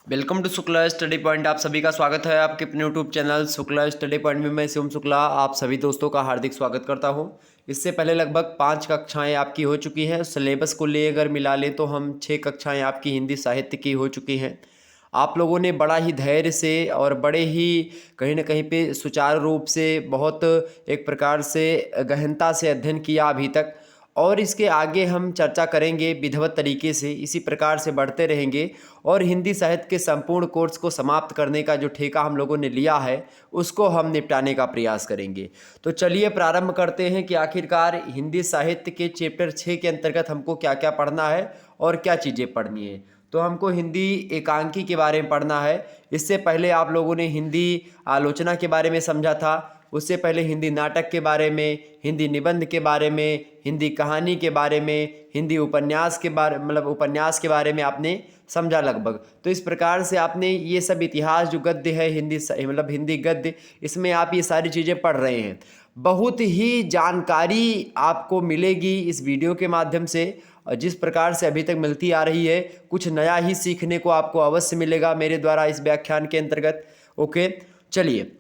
Welcome to Shukla Study Point. आप सभी का स्वागत है आपके अपने YouTube channel Shukla Study Point में। मैं शिवम शुक्ला आप सभी दोस्तों का हार्दिक स्वागत करता हूं। इससे पहले लगभग 5 कक्षाएं आपकी हो चुकी हैं। सिलेबस को ले अगर मिला लें तो हम 6 कक्षाएं आपकी हिंदी साहित्य की हो चुकी हैं। आप लोगों ने बड़ा ही धैर्य से और बड़े ही कहीं ना कहीं पे सुचारू रूप से बहुत एक प्रकार से गहनता से अध्ययन किया अभी तक, और इसके आगे हम चर्चा करेंगे विधिवत तरीके से। इसी प्रकार से बढ़ते रहेंगे और हिंदी साहित्य के संपूर्ण कोर्स को समाप्त करने का जो ठेका हम लोगों ने लिया है उसको हम निपटाने का प्रयास करेंगे। तो चलिए प्रारंभ करते हैं कि आखिरकार हिंदी साहित्य के चैप्टर 6 के अंतर्गत हमको क्या क्या पढ़ना है और क्या चीज़ें पढ़नी है। तो हमको हिंदी एकांकी के बारे में पढ़ना है। इससे पहले आप लोगों ने हिंदी आलोचना के बारे में समझा था, उससे पहले हिंदी नाटक के बारे में, हिंदी निबंध के बारे में, हिंदी कहानी के बारे में, हिंदी उपन्यास के बारे उपन्यास के बारे में आपने समझा लगभग। तो इस प्रकार से आपने ये सब इतिहास जो गद्य है हिंदी हिंदी गद्य, इसमें आप ये सारी चीज़ें पढ़ रहे हैं। बहुत ही जानकारी आपको मिलेगी इस वीडियो के माध्यम से, और जिस प्रकार से अभी तक मिलती आ रही है कुछ नया ही सीखने को आपको अवश्य मिलेगा मेरे द्वारा इस व्याख्यान के अंतर्गत। ओके, चलिए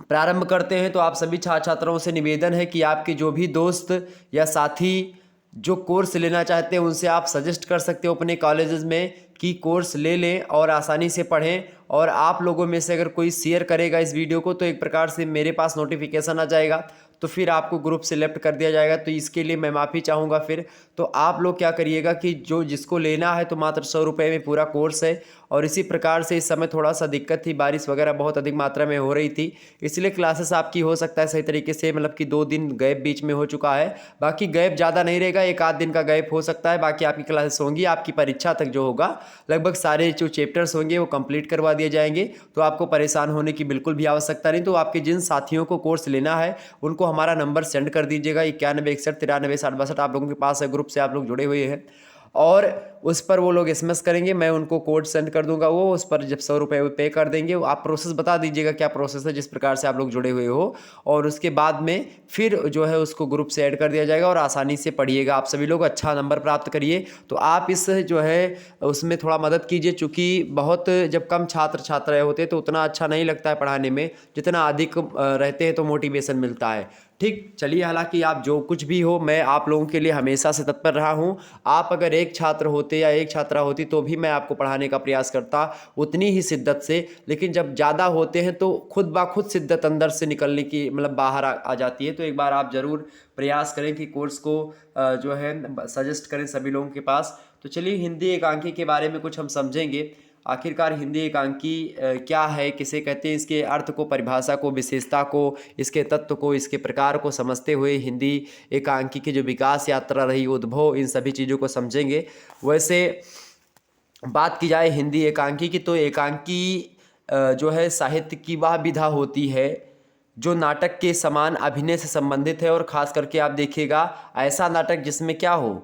प्रारंभ करते हैं। तो आप सभी छात्र छात्राओं से निवेदन है कि आपके जो भी दोस्त या साथी जो कोर्स लेना चाहते हैं उनसे आप सजेस्ट कर सकते हो अपने कॉलेजेस में कि कोर्स ले लें और आसानी से पढ़ें। और आप लोगों में से अगर कोई शेयर करेगा इस वीडियो को तो एक प्रकार से मेरे पास नोटिफिकेशन आ जाएगा, तो फिर आपको ग्रुप से लेफ्ट कर दिया जाएगा। तो इसके लिए मैं माफ़ी चाहूँगा फिर। तो आप लोग क्या करिएगा कि जो जिसको लेना है तो मात्र 100 रुपये में पूरा कोर्स है। और इसी प्रकार से इस समय थोड़ा सा दिक्कत थी, बारिश वगैरह बहुत अधिक मात्रा में हो रही थी, इसलिए क्लासेस आपकी हो सकता है सही तरीके से कि 2 दिन गैप बीच में हो चुका है। बाकी गैप ज़्यादा नहीं रहेगा, 1 आध दिन का गैप हो सकता है। बाकी आपकी क्लासेस होंगी, आपकी परीक्षा तक जो होगा लगभग सारे जो चैप्टर्स होंगे वो कंप्लीट करवा दिए जाएंगे। तो आपको परेशान होने की बिल्कुल भी आवश्यकता नहीं। तो आपके जिन साथियों को कोर्स लेना है उनको हमारा नंबर सेंड कर दीजिएगा 9161 93 60 62। आप लोगों के पास है, ग्रुप से आप लोग जुड़े हुए हैं और उस पर वो लोग एसएमएस करेंगे, मैं उनको कोड सेंड कर दूंगा। वो उस पर जब 100 रुपये पे कर देंगे, आप प्रोसेस बता दीजिएगा क्या प्रोसेस है जिस प्रकार से आप लोग जुड़े हुए हो, और उसके बाद में फिर जो है उसको ग्रुप से ऐड कर दिया जाएगा और आसानी से पढ़िएगा। आप सभी लोग अच्छा नंबर प्राप्त करिए। तो आप इस जो है उसमें थोड़ा मदद कीजिए, चूँकि बहुत जब कम छात्र छात्राएँ होते हैं तो उतना अच्छा नहीं लगता है पढ़ाने में, जितना अधिक रहते हैं तो मोटिवेशन मिलता है। ठीक, चलिए हालांकि आप जो कुछ भी हो मैं आप लोगों के लिए हमेशा से तत्पर रहा हूं। आप अगर एक छात्र होते या एक छात्रा होती तो भी मैं आपको पढ़ाने का प्रयास करता उतनी ही शिद्दत से, लेकिन जब ज़्यादा होते हैं तो खुद ब खुद शिद्दत अंदर से निकलने की बाहर आ जाती है। तो एक बार आप ज़रूर प्रयास करें कि कोर्स को जो है सजेस्ट करें सभी लोगों के पास। तो चलिए हिंदी एकांकी के बारे में कुछ हम समझेंगे। आखिरकार हिंदी एकांकी क्या है, किसे कहते हैं, इसके अर्थ को, परिभाषा को, विशेषता को, इसके तत्व को, इसके प्रकार को समझते हुए हिंदी एकांकी की जो विकास यात्रा रही, उद्भव, इन सभी चीज़ों को समझेंगे। वैसे बात की जाए हिंदी एकांकी की तो एकांकी जो है साहित्य की वह विधा होती है जो नाटक के समान अभिनय से संबंधित है। और ख़ास करके आप देखिएगा ऐसा नाटक जिसमें क्या हो,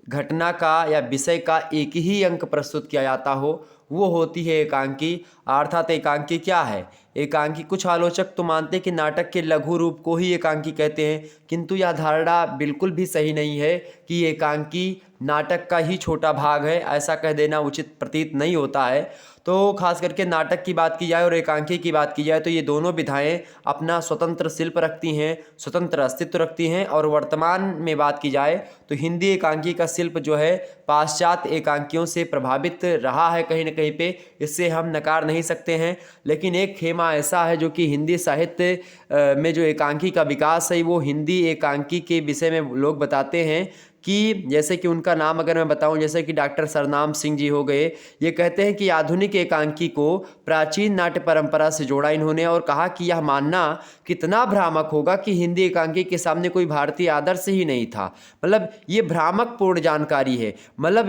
घटना का या विषय का एक ही अंक प्रस्तुत किया जाता हो, वो होती है एकांकी। अर्थात एकांकी क्या है? एकांकी, कुछ आलोचक तो मानते हैं कि नाटक के लघु रूप को ही एकांकी कहते हैं, किंतु यह धारणा बिल्कुल भी सही नहीं है कि एकांकी नाटक का ही छोटा भाग है। ऐसा कह देना उचित प्रतीत नहीं होता है। तो खास करके नाटक की बात की जाए और एकांकी की बात की जाए तो ये दोनों विधाएं अपना स्वतंत्र शिल्प रखती हैं, स्वतंत्र अस्तित्व रखती हैं। और वर्तमान में बात की जाए तो हिंदी एकांकी का शिल्प जो है पाश्चात्य एकांकियों से प्रभावित रहा है कहीं ना कहीं पे, इससे हम नकार नहीं सकते हैं। लेकिन एक खेमा ऐसा है जो कि हिंदी साहित्य में जो एकांकी का विकास है वो हिंदी एकांकी के विषय में लोग बताते हैं कि जैसे कि उनका नाम अगर मैं बताऊं, जैसे कि डॉक्टर सरनाम सिंह जी हो गए, ये कहते हैं कि आधुनिक एकांकी को प्राचीन नाट्य परंपरा से जोड़ा इन्होंने और कहा कि यह मानना कितना भ्रामक होगा कि हिंदी एकांकी के सामने कोई भारतीय आदर्श ही नहीं था। ये भ्रामक पूर्ण जानकारी है।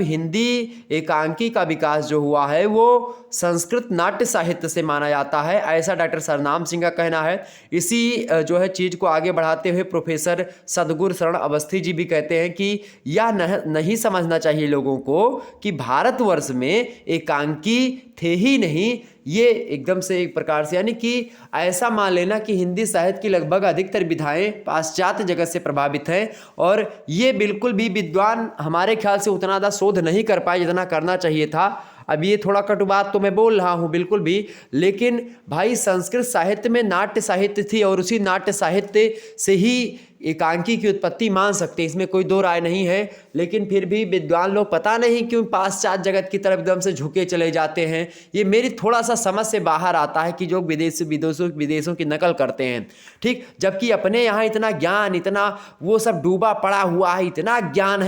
हिंदी एकांकी का विकास जो हुआ है वो संस्कृत नाट्य साहित्य से माना जाता है, ऐसा डॉक्टर सरनाम सिंह का कहना है। इसी जो है चीज़ को आगे बढ़ाते हुए प्रोफेसर सदगुरु शरण अवस्थी जी भी कहते हैं कि यह नहीं समझना चाहिए लोगों को कि भारतवर्ष में एकांकी थे ही नहीं। ये एकदम से एक प्रकार से यानी कि ऐसा मान लेना कि हिंदी साहित्य की लगभग अधिकतर विधाएं पाश्चात्य जगत से प्रभावित हैं, और ये बिल्कुल भी विद्वान हमारे ख्याल से उतना ज़्यादा शोध नहीं कर पाए जितना करना चाहिए था। अब ये थोड़ा कटु बात तो मैं बोल रहा हूँ बिल्कुल भी, लेकिन भाई संस्कृत साहित्य में नाट्य साहित्य थी और उसी नाट्य साहित्य से ही एकांकी की उत्पत्ति मान सकते हैं, इसमें कोई दो राय नहीं है। लेकिन फिर भी विद्वान लोग पता नहीं क्यों पाश्चात्य जगत की तरफ एकदम से झुके चले जाते हैं। ये मेरी थोड़ा सा समझ से बाहर आता है कि जो विदेशों की नकल करते हैं, ठीक, जबकि अपने यहाँ इतना ज्ञान, इतना वो सब डूबा पड़ा हुआ है, इतना ज्ञान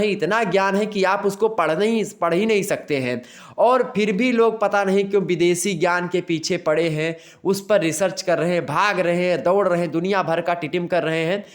है कि आप उसको पढ़ ही नहीं सकते हैं। और फिर भी लोग पता नहीं क्यों विदेशी ज्ञान के पीछे पड़े हैं, उस पर रिसर्च कर रहे हैं, भाग रहे हैं, दौड़ रहे हैं, दुनिया भर का टिटिम कर रहे हैं।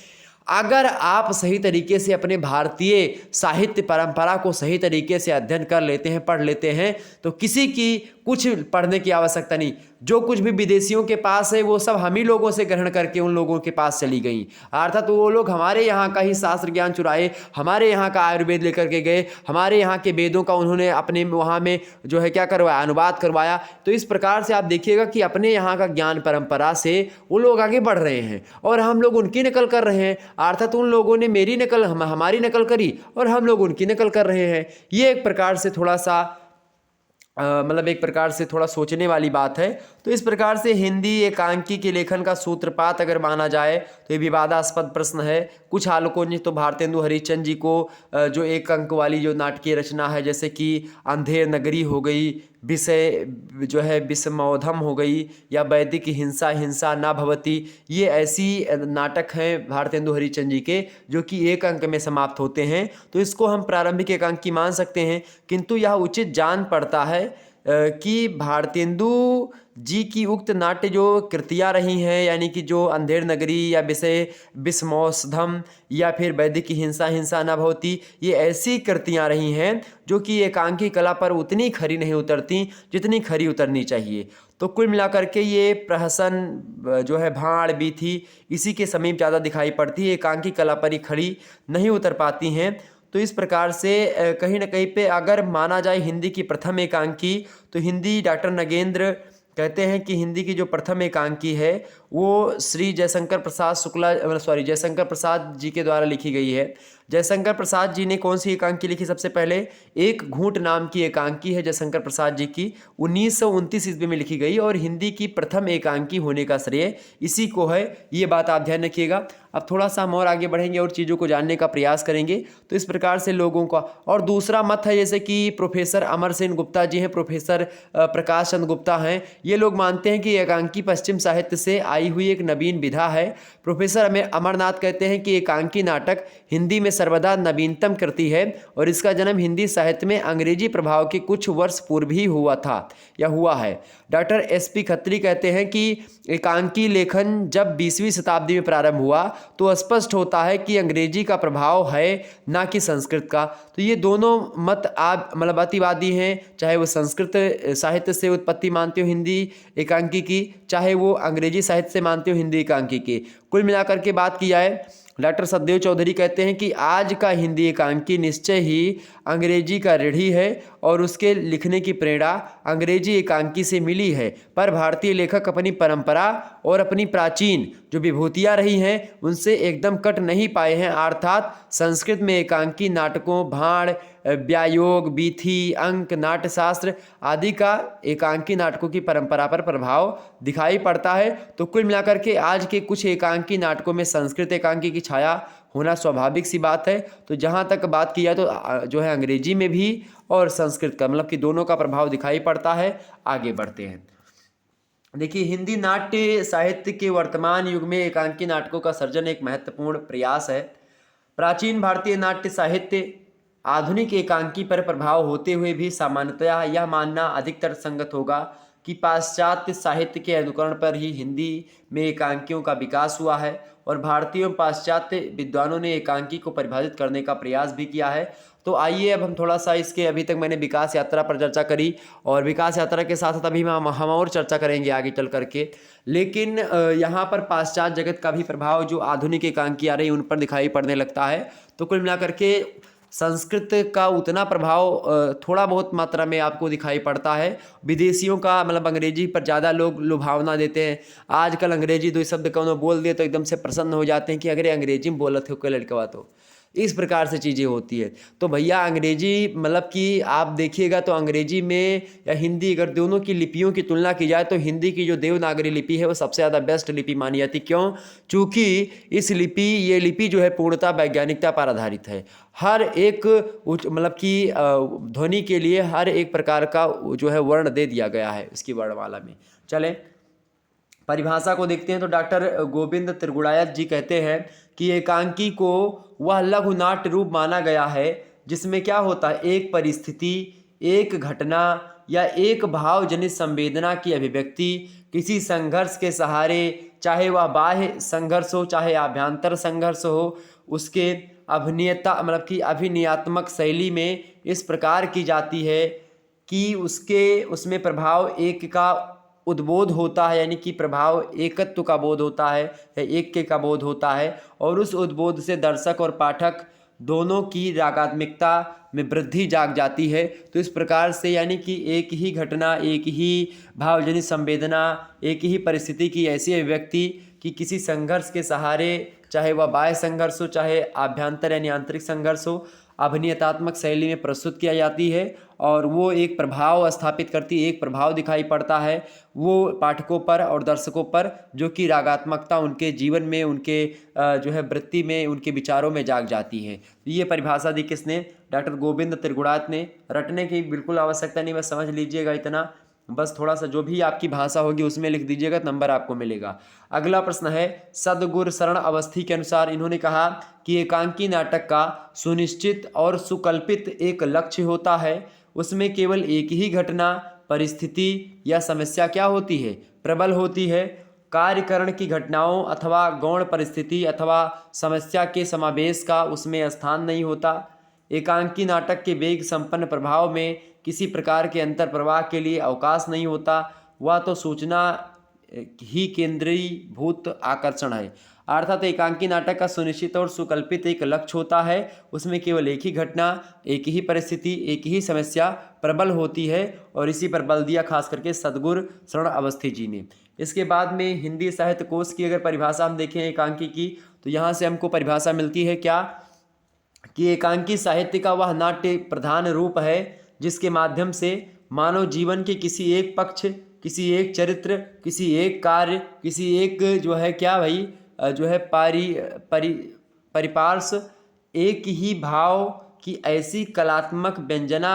अगर आप सही तरीके से अपने भारतीय साहित्य परंपरा को सही तरीके से अध्ययन कर लेते हैं, पढ़ लेते हैं, तो किसी की कुछ पढ़ने की आवश्यकता नहीं। जो कुछ भी विदेशियों के पास है वो सब हम ही लोगों से ग्रहण करके उन लोगों के पास चली गई, अर्थात वो लोग हमारे यहाँ का ही शास्त्र ज्ञान चुराए, हमारे यहाँ का आयुर्वेद लेकर के गए, हमारे यहाँ के वेदों का उन्होंने अपने वहाँ में जो है क्या करवाया, अनुवाद करवाया। तो इस प्रकार से आप देखिएगा कि अपने यहाँ का ज्ञान परंपरा से वो लोग आगे बढ़ रहे हैं और हम लोग उनकी नकल कर रहे हैं, अर्थात उन लोगों ने मेरी नकल हमारी नकल करी और हम लोग उनकी नकल कर रहे हैं। ये एक प्रकार से थोड़ा सा मतलब एक प्रकार से थोड़ा सोचने वाली बात है। तो इस प्रकार से हिंदी एकांकी के लेखन का सूत्रपात अगर माना जाए तो ये विवादास्पद प्रश्न है। कुछ आलोकों ने तो भारतेंदु हरिश्चंद्र जी को जो एक अंक वाली जो नाटकीय रचना है, जैसे कि अंधेर नगरी हो गई, विषय जो है विषमोधम हो गई, या वैदिक हिंसा न भवति, ये ऐसी नाटक हैं भारतेंदु हरिश्चंद्र जी के जो कि एक अंक में समाप्त होते हैं। तो इसको हम प्रारंभिक एकांकी मान सकते हैं, किंतु यह उचित जान पड़ता है कि भारतेंदु जी की उक्त नाट्य जो कृतियाँ रही हैं, यानी कि जो अंधेर नगरी या विषय विषमोषधम या फिर वैदिक हिंसा न भवति, ये ऐसी कृतियाँ रही हैं जो कि एकांकी कला पर उतनी खरी नहीं उतरती जितनी खरी उतरनी चाहिए। तो कुल मिलाकर के ये प्रहसन जो है भाड़ बीथी इसी के समीप ज़्यादा दिखाई पड़ती है, एकांकी कला पर ही खड़ी नहीं उतर पाती हैं। तो इस प्रकार से कहीं ना कहीं पे अगर माना जाए हिंदी की प्रथम एकांकी, तो हिंदी डॉक्टर नगेंद्र कहते हैं कि हिंदी की जो प्रथम एकांकी है वो श्री जयशंकर प्रसाद जी के द्वारा लिखी गई है। जयशंकर प्रसाद जी ने कौन सी एकांकी लिखी? सबसे पहले एक घूंट नाम की एकांकी है जयशंकर प्रसाद जी की, 1929 ईस्वी में लिखी गई, और हिंदी की प्रथम एकांकी होने का श्रेय इसी को है। ये बात आप ध्यान रखिएगा। अब थोड़ा सा हम और आगे बढ़ेंगे और चीज़ों को जानने का प्रयास करेंगे। तो इस प्रकार से लोगों का और दूसरा मत है, जैसे कि प्रोफेसर अमर सेन गुप्ता जी हैं, प्रोफेसर प्रकाश चंद्र गुप्ता हैं, ये लोग मानते हैं कि एकांकी पश्चिम साहित्य से आई हुई एक नवीन विधा है। प्रोफेसर अमरनाथ कहते हैं कि एकांकी नाटक हिंदी में सर्वदा नवीनतम कृति है और इसका जन्म हिंदी साहित्य में अंग्रेजी प्रभाव के कुछ वर्ष पूर्व ही हुआ था या हुआ है। डॉक्टर एसपी खत्री कहते हैं कि एकांकी लेखन जब 20वीं शताब्दी में प्रारंभ हुआ तो स्पष्ट होता है कि अंग्रेजी का प्रभाव है ना कि संस्कृत का। तो ये दोनों मत आप मतलब अतिवादी हैं, चाहे वो संस्कृत साहित्य से उत्पत्ति मानते हो हिंदी एकांकी की, चाहे वो अंग्रेजी साहित्य से मानते हो हिंदी एकांकी की। कुल मिलाकर के बात की जाए, डॉक्टर सतदेव चौधरी कहते हैं कि आज का हिंदी एकांकी निश्चय ही अंग्रेजी का ऋणी है और उसके लिखने की प्रेरणा अंग्रेजी एकांकी से मिली है, पर भारतीय लेखक अपनी परंपरा और अपनी प्राचीन जो विभूतियाँ रही हैं उनसे एकदम कट नहीं पाए हैं। अर्थात संस्कृत में एकांकी नाटकों भाड़, व्यायोग, बीथी, अंक, नाट्यशास्त्र आदि का एकांकी नाटकों की परंपरा पर प्रभाव दिखाई पड़ता है। तो कुल मिलाकर के आज के कुछ एकांकी नाटकों में संस्कृत एकांकी की छाया होना स्वाभाविक सी बात है। तो जहाँ तक बात की जाए तो जो है अंग्रेजी में भी और संस्कृत का मतलब कि दोनों का प्रभाव दिखाई पड़ता है। आगे बढ़ते हैं। देखिए, हिंदी नाट्य साहित्य के वर्तमान युग में एकांकी नाटकों का सर्जन एक महत्वपूर्ण प्रयास है। प्राचीन भारतीय नाट्य साहित्य आधुनिक एकांकी पर प्रभाव होते हुए भी सामान्यतया यह मानना अधिकतर संगत होगा कि पाश्चात्य साहित्य के अनुकरण पर ही हिंदी में एकांकियों का विकास हुआ है और भारतीय एवं पाश्चात्य विद्वानों ने एकांकी को परिभाषित करने का प्रयास भी किया है। तो आइए अब हम थोड़ा सा इसके, अभी तक मैंने विकास यात्रा पर चर्चा करी और विकास यात्रा के साथ साथ अभी हम और चर्चा करेंगे आगे चल करके। लेकिन यहाँ पर पाश्चात्य जगत का भी प्रभाव जो आधुनिक एकांकी आ रही है उन पर दिखाई पड़ने लगता है। तो कुल मिलाकर के संस्कृत का उतना प्रभाव थोड़ा बहुत मात्रा में आपको दिखाई पड़ता है। विदेशियों का मतलब अंग्रेजी पर ज़्यादा लोग लुभावना देते हैं। आजकल अंग्रेजी दो शब्द कौन बोल दिए तो एकदम से प्रसन्न हो जाते हैं कि अगर अंग्रेजी में बोलत हो कोई लड़का तो इस प्रकार से चीज़ें होती है। तो भैया अंग्रेजी मतलब कि आप देखिएगा तो अंग्रेजी में या हिंदी अगर दोनों की लिपियों की तुलना की जाए तो हिंदी की जो देवनागरी लिपि है वो सबसे ज़्यादा बेस्ट लिपि मानी जाती है। क्यों? चूँकि ये लिपि जो है पूर्णतः वैज्ञानिकता पर आधारित है। हर एक उच्च मतलब कि ध्वनि के लिए हर एक प्रकार का जो है वर्ण दे दिया गया है इसकी वर्णमाला में। चलें परिभाषा को देखते हैं तो डॉक्टर गोविंद त्रिगुणायत जी कहते हैं कि एकांकी को वह लघु नाट्य रूप माना गया है जिसमें क्या होता है, एक परिस्थिति, एक घटना या एक भावजनित संवेदना की अभिव्यक्ति किसी संघर्ष के सहारे, चाहे वह बाह्य संघर्ष हो चाहे आभ्यंतर संघर्ष हो, उसके अभिनेता मतलब कि अभिनयात्मक शैली में इस प्रकार की जाती है कि उसमें प्रभाव एक का उद्बोध होता है, यानी कि प्रभाव एकत्व का बोध होता है या एक के का बोध होता है, और उस उद्बोध से दर्शक और पाठक दोनों की रागात्मकता में वृद्धि जाग जाती है। तो इस प्रकार से यानी कि एक ही घटना, एक ही भावजनित संवेदना, एक ही परिस्थिति की ऐसी अभिव्यक्ति कि किसी संघर्ष के सहारे, चाहे वह बाह्य संघर्ष हो चाहे आभ्यंतर यानी आंतरिक संघर्ष हो, अभिनयात्मक शैली में प्रस्तुत किया जाती है और वो एक प्रभाव स्थापित करती है, एक प्रभाव दिखाई पड़ता है वो पाठकों पर और दर्शकों पर, जो कि रागात्मकता उनके जीवन में, उनके जो है वृत्ति में, उनके विचारों में जाग जाती है। तो ये परिभाषा दी किसने? डॉक्टर गोविंद त्रिगुणायत ने। रटने की बिल्कुल आवश्यकता नहीं, बस समझ लीजिएगा इतना, बस थोड़ा सा जो भी आपकी भाषा होगी उसमें लिख दीजिएगा, नंबर आपको मिलेगा। अगला प्रश्न है सदगुरु शरण अवस्थी के अनुसार इन्होंने कहा कि एकांकी नाटक का सुनिश्चित और सुकल्पित एक लक्ष्य होता है, उसमें केवल एक ही घटना, परिस्थिति या समस्या क्या होती है? प्रबल होती है। कार्यकरण की घटनाओं अथवा गौण परिस्थिति अथवा समस्या के समावेश का उसमें स्थान नहीं होता। एकांकी नाटक के वेग संपन्न प्रभाव में किसी प्रकार के अंतर प्रवाह के लिए अवकाश नहीं होता, वह तो सूचना ही केंद्रीभूत आकर्षण है। अर्थात एकांकी नाटक का सुनिश्चित और सुकल्पित एक लक्ष्य होता है, उसमें केवल एक ही घटना, एक ही परिस्थिति, एक ही समस्या प्रबल होती है, और इसी पर बल दिया खास करके सदगुरु शरण अवस्थी जी ने। इसके बाद में हिंदी साहित्य कोश की अगर परिभाषा हम देखें एकांकी की, तो यहाँ से हमको परिभाषा मिलती है क्या कि एकांकी साहित्य का वह नाट्य प्रधान रूप है जिसके माध्यम से मानव जीवन के किसी एक पक्ष, किसी एक चरित्र, किसी एक कार्य, किसी एक जो है क्या भाई जो है परिपार्श्व एक ही भाव की ऐसी कलात्मक व्यंजना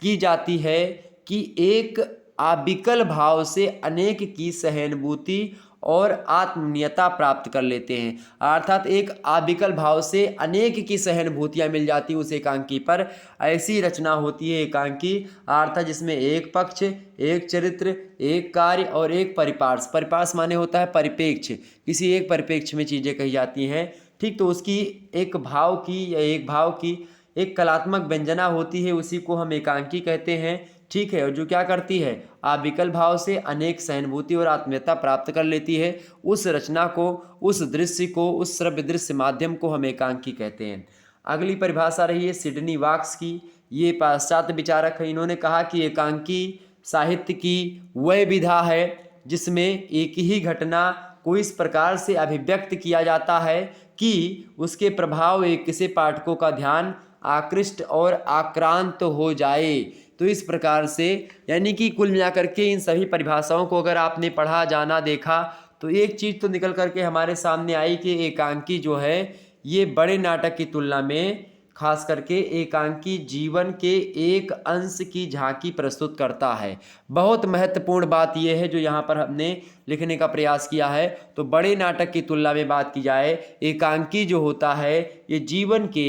की जाती है कि एक अविकल भाव से अनेक की सहानुभूति और आत्मीयता प्राप्त कर लेते हैं। अर्थात एक अविकल भाव से अनेक की सहानुभूतियाँ मिल जाती उस एकांकी पर, ऐसी रचना होती है एकांकी। अर्थात जिसमें एक पक्ष, एक चरित्र, एक कार्य और एक परिपार्श्व, परिपार्श्व माने होता है परिपेक्ष, किसी एक परिपेक्ष में चीज़ें कही जाती हैं। ठीक, तो उसकी एक भाव की या एक भाव की एक कलात्मक व्यंजना होती है, उसी को हम एकांकी कहते हैं। ठीक है, और जो क्या करती है अविकल भाव से अनेक सहानुभूति और आत्मीयता प्राप्त कर लेती है, उस रचना को, उस दृश्य को, उस श्रव्य दृश्य माध्यम को हम एकांकी कहते हैं। अगली परिभाषा रही है सिडनी वॉक्स की, ये पाश्चात्य विचारक है। इन्होंने कहा कि एकांकी साहित्य की वह विधा है जिसमें एक ही घटना को इस प्रकार से अभिव्यक्त किया जाता है कि उसके प्रभाव एक से पाठकों का ध्यान आकृष्ट और आक्रांत हो जाए। तो इस प्रकार से यानी कि कुल मिलाकर के इन सभी परिभाषाओं को अगर आपने पढ़ा, जाना, देखा, तो एक चीज़ तो निकल करके हमारे सामने आई कि एकांकी जो है ये बड़े नाटक की तुलना में खास करके एकांकी जीवन के एक अंश की झांकी प्रस्तुत करता है। बहुत महत्वपूर्ण बात यह है जो यहाँ पर हमने लिखने का प्रयास किया है। तो बड़े नाटक की तुलना में बात की जाए, एकांकी जो होता है ये जीवन के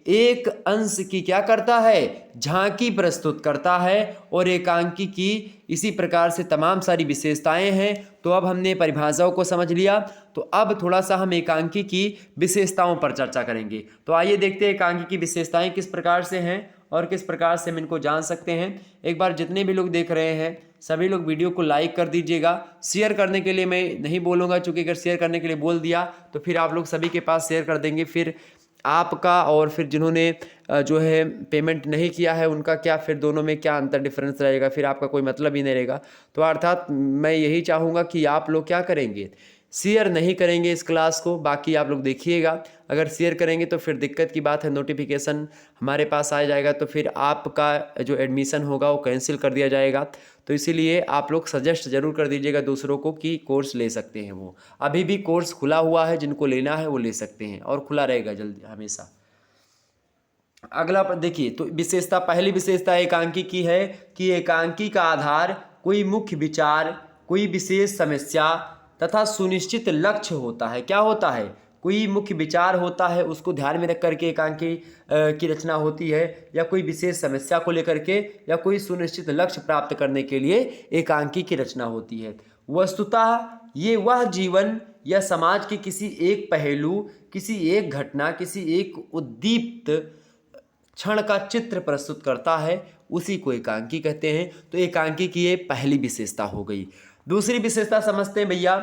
एक अंश की क्या करता है, झांकी प्रस्तुत करता है, और एकांकी की इसी प्रकार से तमाम सारी विशेषताएं हैं। तो अब हमने परिभाषाओं को समझ लिया, तो अब थोड़ा सा हम एकांकी की विशेषताओं पर चर्चा करेंगे। तो आइए देखते हैं एकांकी की विशेषताएं किस प्रकार से हैं और किस प्रकार से हम इनको जान सकते हैं। एक बार जितने भी लोग देख रहे हैं सभी लोग वीडियो को लाइक कर दीजिएगा। शेयर करने के लिए मैं नहीं बोलूँगा, चूँकि अगर शेयर करने के लिए बोल दिया तो फिर आप लोग सभी के पास शेयर कर देंगे, फिर आपका और फिर जिन्होंने जो है पेमेंट नहीं किया है उनका क्या, फिर दोनों में क्या अंतर डिफरेंस रहेगा, फिर आपका कोई मतलब ही नहीं रहेगा। तो अर्थात मैं यही चाहूँगा कि आप लोग क्या करेंगे, शेयर नहीं करेंगे इस क्लास को, बाकी आप लोग देखिएगा। अगर शेयर करेंगे तो फिर दिक्कत की बात है, नोटिफिकेशन हमारे पास आ जाएगा तो फिर आपका जो एडमिशन होगा वो कैंसिल कर दिया जाएगा। तो इसीलिए आप लोग सजेस्ट ज़रूर कर दीजिएगा दूसरों को कि कोर्स ले सकते हैं। वो अभी भी कोर्स खुला हुआ है, जिनको लेना है वो ले सकते हैं और खुला रहेगा जल्दी हमेशा। अगला देखिए, तो विशेषता, पहली विशेषता एकांकी की है कि एकांकी का आधार कोई मुख्य विचार, कोई विशेष समस्या तथा सुनिश्चित लक्ष्य होता है। क्या होता है? कोई मुख्य विचार होता है, उसको ध्यान में रख करके एकांकी की रचना होती है, या कोई विशेष समस्या को लेकर के, या कोई सुनिश्चित लक्ष्य प्राप्त करने के लिए एकांकी की रचना होती है। वस्तुतः ये वह जीवन या समाज के किसी एक पहलू, किसी एक घटना, किसी एक उद्दीप्त क्षण का चित्र प्रस्तुत करता है, उसी को एकांकी कहते हैं। तो एकांकी की ये पहली विशेषता हो गई। दूसरी विशेषता समझते हैं भैया।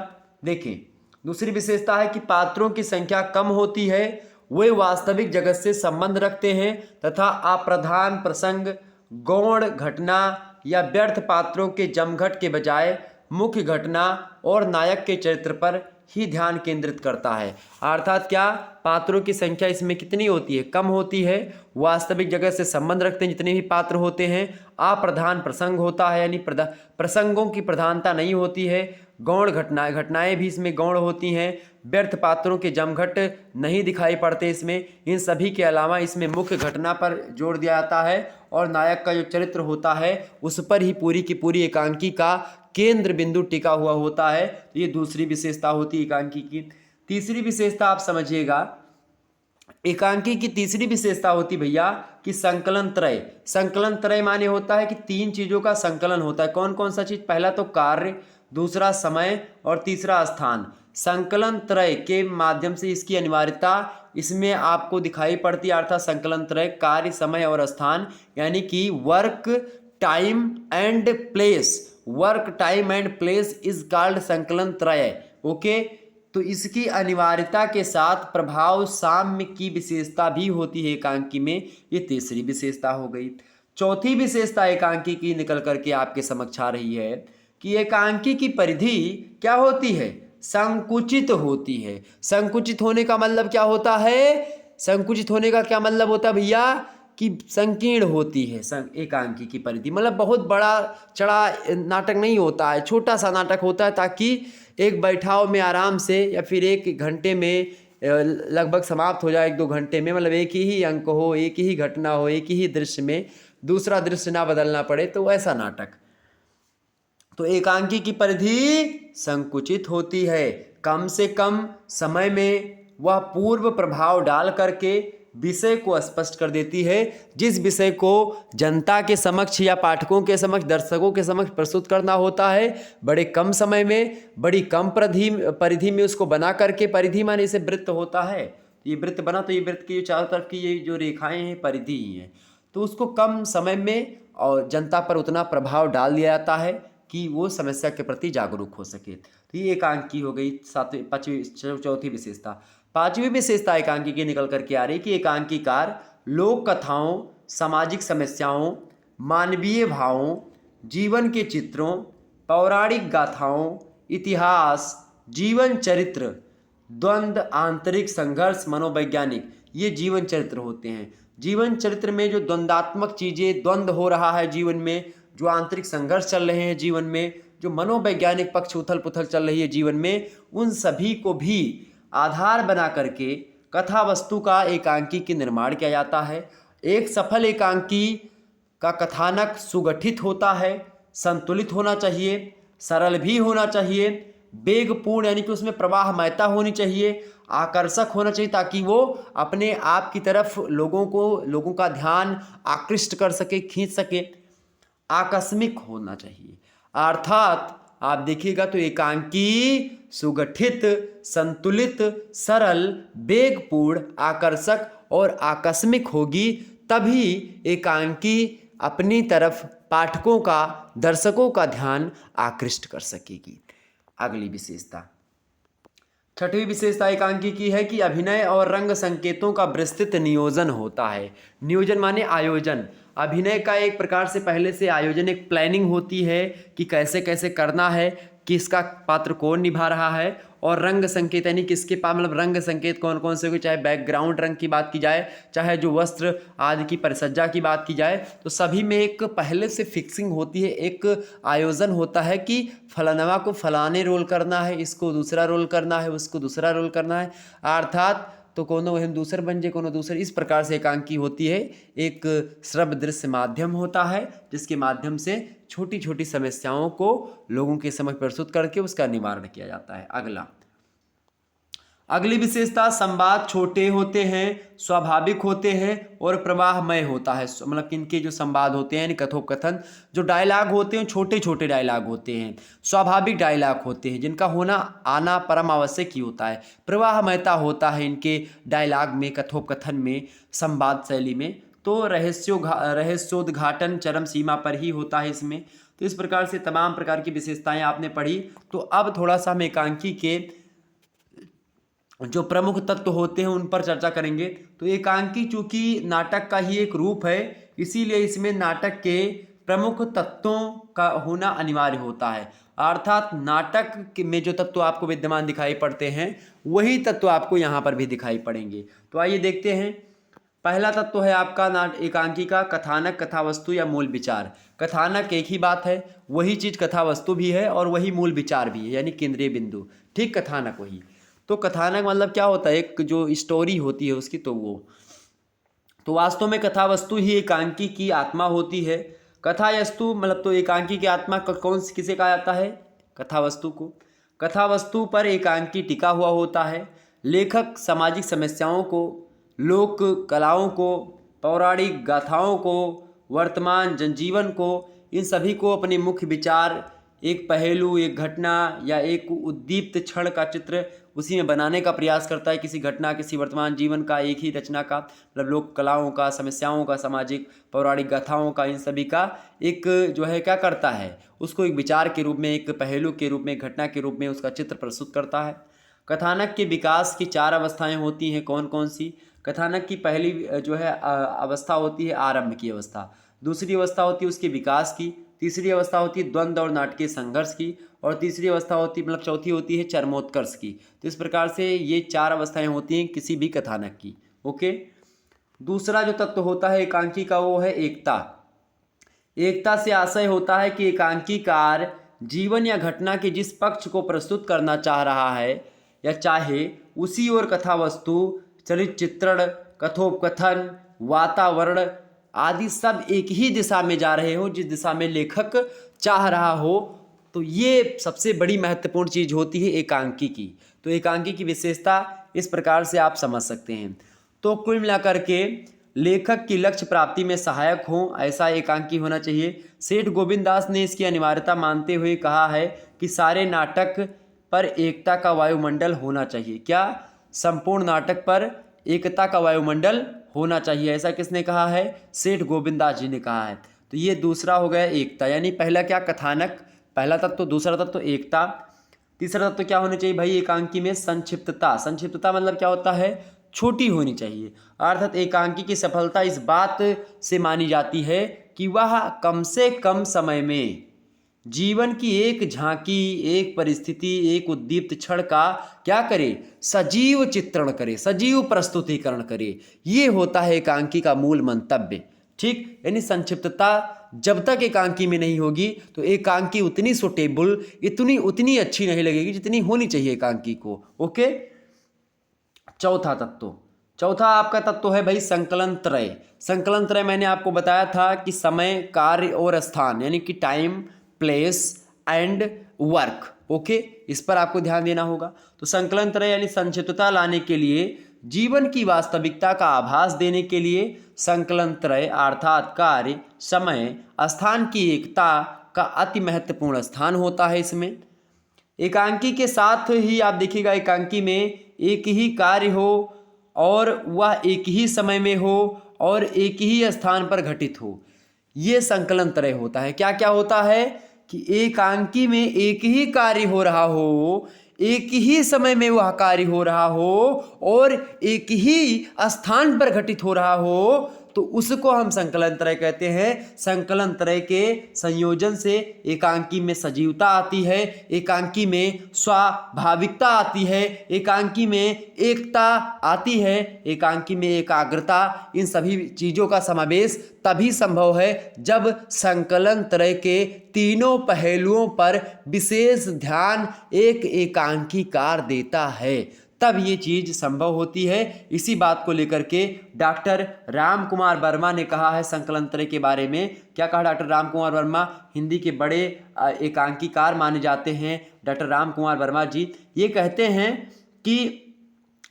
देखिए, दूसरी विशेषता है कि पात्रों की संख्या कम होती है, वे वास्तविक जगत से संबंध रखते हैं तथा अप्रधान प्रसंग, गौण घटना या व्यर्थ पात्रों के जमघट के बजाय मुख्य घटना और नायक के चरित्र पर ही ध्यान केंद्रित करता है। अर्थात क्या, पात्रों की संख्या इसमें कितनी होती है? कम होती है। वास्तविक जगत से संबंध रखते हैं जितने भी पात्र होते हैं। अप्रधान प्रसंग होता है, यानी प्रसंगों की प्रधानता नहीं होती है। गौण घटनाएं भी इसमें गौण होती हैं। व्यर्थ पात्रों के जमघट नहीं दिखाई पड़ते इसमें। इन सभी के अलावा इसमें मुख्य घटना पर जोर दिया जाता है और नायक का जो चरित्र होता है उस पर ही पूरी की पूरी एकांकी का केंद्र बिंदु टिका हुआ होता है। तो ये दूसरी विशेषता होती है एकांकी की। तीसरी विशेषता आप समझिएगा, एकांकी की तीसरी विशेषता होती भैया कि संकलन त्रय। संकलन त्रय माने होता है कि तीन चीजों का संकलन होता है। कौन कौन सा चीज? पहला तो कार्य, दूसरा समय और तीसरा स्थान। संकलन त्रय के माध्यम से इसकी अनिवार्यता इसमें आपको दिखाई पड़ती है। अर्थात संकलन त्रय कार्य, समय और स्थान, यानी कि work, time and place. Work, time and place is called संकलन त्रय। ओके, तो इसकी अनिवार्यता के साथ प्रभाव साम्य की विशेषता भी होती है एकांकी में। ये तीसरी विशेषता हो गई। चौथी विशेषता एकांकी की निकल करके आपके समक्ष आ रही है कि एकांकी की परिधि क्या होती है? संकुचित होती है। संकुचित होने का मतलब क्या होता है? संकुचित होने का क्या मतलब होता है भैया? कि संकीर्ण होती है। एकांकी की परिधि मतलब बहुत बड़ा चढ़ा नाटक नहीं होता है, छोटा सा नाटक होता है, ताकि एक बैठाव में आराम से या फिर एक घंटे में लगभग समाप्त हो जाए, एक दो घंटे में। मतलब एक ही अंक हो, एक ही घटना हो, एक ही दृश्य में दूसरा दृश्य ना बदलना पड़े, तो ऐसा नाटक। तो एकांकी की परिधि संकुचित होती है। कम से कम समय में वह पूर्व प्रभाव डाल करके विषय को स्पष्ट कर देती है। जिस विषय को जनता के समक्ष या पाठकों के समक्ष, दर्शकों के समक्ष प्रस्तुत करना होता है, बड़े कम समय में, बड़ी कम परिधि में उसको बना करके, परिधि माने इसे वृत्त होता है, ये वृत्त बना तो ये वृत्त की जो चारों तरफ की ये जो रेखाएं हैं परिधि ही हैं, तो उसको कम समय में और जनता पर उतना प्रभाव डाल दिया जाता है कि वो समस्या के प्रति जागरूक हो सके। तो ये एकांकी हो गई चौथी विशेषता। पांचवी विशेषता एकांकी की निकल करके आ रही कि एकांकीकार लोक कथाओं, सामाजिक समस्याओं, मानवीय भावों, जीवन के चित्रों, पौराणिक गाथाओं, इतिहास, जीवन चरित्र, द्वंद्व, आंतरिक संघर्ष, मनोवैज्ञानिक, ये जीवन चरित्र होते हैं। जीवन चरित्र में जो द्वंद्वात्मक चीज़ें, द्वंद्व हो रहा है जीवन में, जो आंतरिक संघर्ष चल रहे हैं जीवन में, जो मनोवैज्ञानिक पक्ष उथल पुथल चल रही है जीवन में, उन सभी को भी आधार बना करके कथा वस्तु का एकांकी की निर्माण किया जाता है। एक सफल एकांकी का कथानक सुगठित होता है, संतुलित होना चाहिए, सरल भी होना चाहिए, वेगपूर्ण यानी कि उसमें प्रवाहमयता होनी चाहिए, आकर्षक होना चाहिए, ताकि वो अपने आप की तरफ लोगों का ध्यान आकृष्ट कर सके, खींच सके। आकस्मिक होना चाहिए। अर्थात आप देखिएगा तो एकांकी सुगठित, संतुलित, सरल, वेगपूर्ण, आकर्षक और आकस्मिक होगी, तभी एकांकी अपनी तरफ पाठकों का, दर्शकों का ध्यान आकृष्ट कर सकेगी। अगली विशेषता, छठवीं विशेषता एकांकी की है कि अभिनय और रंग संकेतों का विस्तृत नियोजन होता है। नियोजन माने आयोजन। अभिनय का एक प्रकार से पहले से आयोजन, एक प्लानिंग होती है कि कैसे कैसे करना है, कि इसका पात्र कौन निभा रहा है, और रंग संकेत यानी किसके पास मतलब रंग संकेत कौन कौन से होंगे, चाहे बैकग्राउंड रंग की बात की जाए, चाहे जो वस्त्र आदि की परिसज्जा की बात की जाए, तो सभी में एक पहले से फिक्सिंग होती है, एक आयोजन होता है कि फलानवा को फलाने रोल करना है, इसको दूसरा रोल करना है, उसको दूसरा रोल करना है, अर्थात तो कोनो वह दूसर बन जाए कोनो दूसर, इस प्रकार से एकांकी होती है। एक श्रव्य दृश्य माध्यम होता है जिसके माध्यम से छोटी छोटी समस्याओं को लोगों के समक्ष प्रस्तुत करके उसका निवारण किया जाता है। अगली विशेषता, संवाद छोटे होते हैं, स्वाभाविक होते हैं और प्रवाहमय होता है। मतलब इनके जो संवाद होते हैं कथोपकथन, जो डायलॉग होते हैं छोटे छोटे डायलॉग होते हैं, स्वाभाविक डायलॉग होते हैं जिनका होना आना परम आवश्यक ही होता है। प्रवाहमयता होता है इनके डायलॉग में, कथोपकथन में, संवाद शैली में। तो रहस्योद्घाटन चरम सीमा पर ही होता है इसमें। तो इस प्रकार से तमाम प्रकार की विशेषताएं आपने पढ़ी। तो अब थोड़ा सा हम एकांकी के जो प्रमुख तत्व होते हैं उन पर चर्चा करेंगे। तो एकांकी चूंकि नाटक का ही एक रूप है, इसीलिए इसमें नाटक के प्रमुख तत्वों का होना अनिवार्य होता है। अर्थात नाटक में जो तत्व आपको विद्यमान दिखाई पड़ते हैं वही तत्व आपको यहाँ पर भी दिखाई पड़ेंगे। तो आइए देखते हैं। पहला तत्व है आपका एकांकी का कथानक, कथावस्तु या मूल विचार। कथानक एक ही बात है, वही चीज़ कथावस्तु भी है और वही मूल विचार भी है, यानी केंद्रीय बिंदु। ठीक, कथानक वही। तो कथानक मतलब क्या होता है, एक जो स्टोरी होती है उसकी, तो वास्तव में कथावस्तु ही एकांकी की आत्मा होती है। कथावस्तु मतलब तो एकांकी की आत्मा किसे कहा जाता है, कथावस्तु को। कथावस्तु पर एकांकी टिका हुआ होता है। लेखक सामाजिक समस्याओं को, लोक कलाओं को, पौराणिक गाथाओं को, वर्तमान जनजीवन को, इन सभी को अपने मुख्य विचार, एक पहलू, एक घटना या एक उद्दीप्त क्षण का चित्र उसी में बनाने का प्रयास करता है। किसी घटना, किसी वर्तमान जीवन का, एक ही रचना का, मतलब लोक कलाओं का, समस्याओं का, सामाजिक पौराणिक गाथाओं का, इन सभी का एक जो है क्या करता है, उसको एक विचार के रूप में, एक पहलू के रूप में, एक घटना के रूप में उसका चित्र प्रस्तुत करता है। कथानक के विकास की 4 अवस्थाएं होती हैं। कौन कौन सी? कथानक की पहली जो है अवस्था होती है आरंभ की अवस्था, दूसरी अवस्था होती है उसके विकास की, तीसरी अवस्था होती है द्वंद्व और नाटकीय संघर्ष की, और तीसरी अवस्था होती मतलब चौथी होती है चरमोत्कर्ष की। तो इस प्रकार से ये 4 अवस्थाएं होती हैं किसी भी कथानक की। ओके। दूसरा जो तत्व होता है एकांकी का वो है एकता। एकता से आशय होता है कि एकांकीकार जीवन या घटना के जिस पक्ष को प्रस्तुत करना चाह रहा है या चाहे उसी ओर कथावस्तु, चरित्र चित्रण, कथोपकथन, वातावरण आदि सब एक ही दिशा में जा रहे हो, जिस दिशा में लेखक चाह रहा हो। तो ये सबसे बड़ी महत्वपूर्ण चीज़ होती है एकांकी की। तो एकांकी की विशेषता इस प्रकार से आप समझ सकते हैं। तो कुल मिलाकर के लेखक की लक्ष्य प्राप्ति में सहायक हो, ऐसा एकांकी होना चाहिए। सेठ गोविंद दास ने इसकी अनिवार्यता मानते हुए कहा है कि सारे नाटक पर एकता का वायुमंडल होना चाहिए। क्या? संपूर्ण नाटक पर एकता का वायुमंडल होना चाहिए। ऐसा किसने कहा है? सेठ गोविंददास जी ने कहा है। तो ये दूसरा हो गया एकता, यानी पहला क्या, कथानक, पहला तत्व। दूसरा तत्व एकता। तीसरा तत्व क्या होना चाहिए भाई एकांकी में? संक्षिप्तता। संक्षिप्तता मतलब क्या होता है? छोटी होनी चाहिए। अर्थात एकांकी की सफलता इस बात से मानी जाती है कि वह कम से कम समय में जीवन की एक झांकी, एक परिस्थिति, एक उद्दीप्त क्षण का क्या करे? सजीव चित्रण करे, सजीव प्रस्तुतिकरण करे। ये होता है एकांकी का मूल मंतव्य। ठीक, यानी संक्षिप्तता जब तक एकांकी में नहीं होगी तो एकांकी उतनी सुटेबल, उतनी अच्छी नहीं लगेगी जितनी होनी चाहिए एकांकी को। ओके। चौथा आपका तत्व है भाई संकलन त्रय। संकलन त्रय मैंने आपको बताया था कि समय, कार्य और स्थान, यानी कि time, place and work. Okay, इस पर आपको ध्यान देना होगा। तो संकलन त्रय यानी संक्षिप्तता लाने के लिए, जीवन की वास्तविकता का आभास देने के लिए संकलन त्रय अर्थात कार्य, समय, स्थान की एकता का अति महत्वपूर्ण स्थान होता है इसमें। एकांकी के साथ ही आप देखिएगा एकांकी में एक ही कार्य हो और वह एक ही समय में हो और एक ही स्थान पर घटित हो, ये संकलन त्रय होता है। क्या क्या होता है कि एकांकी में एक ही कार्य हो रहा हो, एक ही समय में वह कार्य हो रहा हो और एक ही स्थान पर घटित हो रहा हो, तो उसको हम संकलन त्रय कहते हैं। संकलन त्रय के संयोजन से एकांकी में सजीवता आती है, एकांकी में स्वाभाविकता आती है, एकांकी में एकता आती है, एकांकी में एकाग्रता, इन सभी चीज़ों का समावेश तभी संभव है जब संकलन त्रय के तीनों पहलुओं पर विशेष ध्यान एक एकांकीकार देता है, तब ये चीज़ संभव होती है। इसी बात को लेकर के डॉक्टर राम कुमार वर्मा ने कहा है संकलन त्रय के बारे में। क्या कहा डॉक्टर राम कुमार वर्मा? हिंदी के बड़े एकांकीकार माने जाते हैं डॉक्टर राम कुमार वर्मा जी। ये कहते हैं कि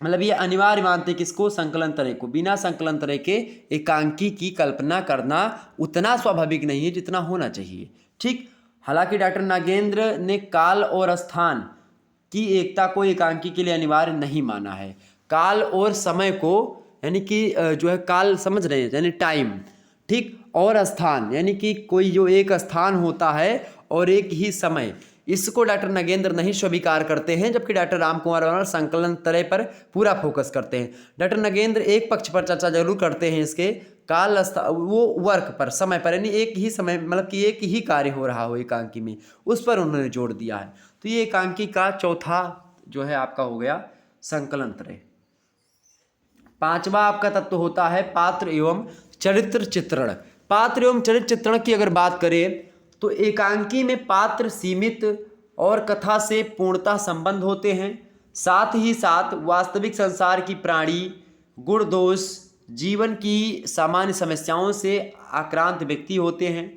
मतलब ये अनिवार्य मानते किसको? संकलन त्रय को। बिना संकलन त्रय के एकांकी की कल्पना करना उतना स्वाभाविक नहीं है जितना होना चाहिए। ठीक। हालांकि डॉक्टर नागेंद्र ने काल और स्थान की एकता को एकांकी के लिए अनिवार्य नहीं माना है। काल और समय को यानी कि जो है काल समझ रहे हैं यानी टाइम, ठीक, और स्थान यानी कि कोई जो एक स्थान होता है और एक ही समय, इसको डॉक्टर नागेंद्र नहीं स्वीकार करते हैं, जबकि डॉक्टर राम कुमार वर्मा संकलन त्रय पर पूरा फोकस करते हैं। डॉक्टर नागेंद्र एक पक्ष पर चर्चा जरूर करते हैं इसके, काल वो वर्क पर, समय पर, यानी एक ही समय मतलब कि एक ही कार्य हो रहा हो एकांकी में, उस पर उन्होंने जोर दिया है। तो ये एकांकी का चौथा जो है आपका हो गया संकलन त्रय। पांचवा आपका तत्व होता है पात्र एवं चरित्र चित्रण। पात्र एवं चरित्र चित्रण की अगर बात करें तो एकांकी में पात्र सीमित और कथा से पूर्णतः संबंध होते हैं, साथ ही साथ वास्तविक संसार की प्राणी, गुण दोष, जीवन की सामान्य समस्याओं से आक्रांत व्यक्ति होते हैं।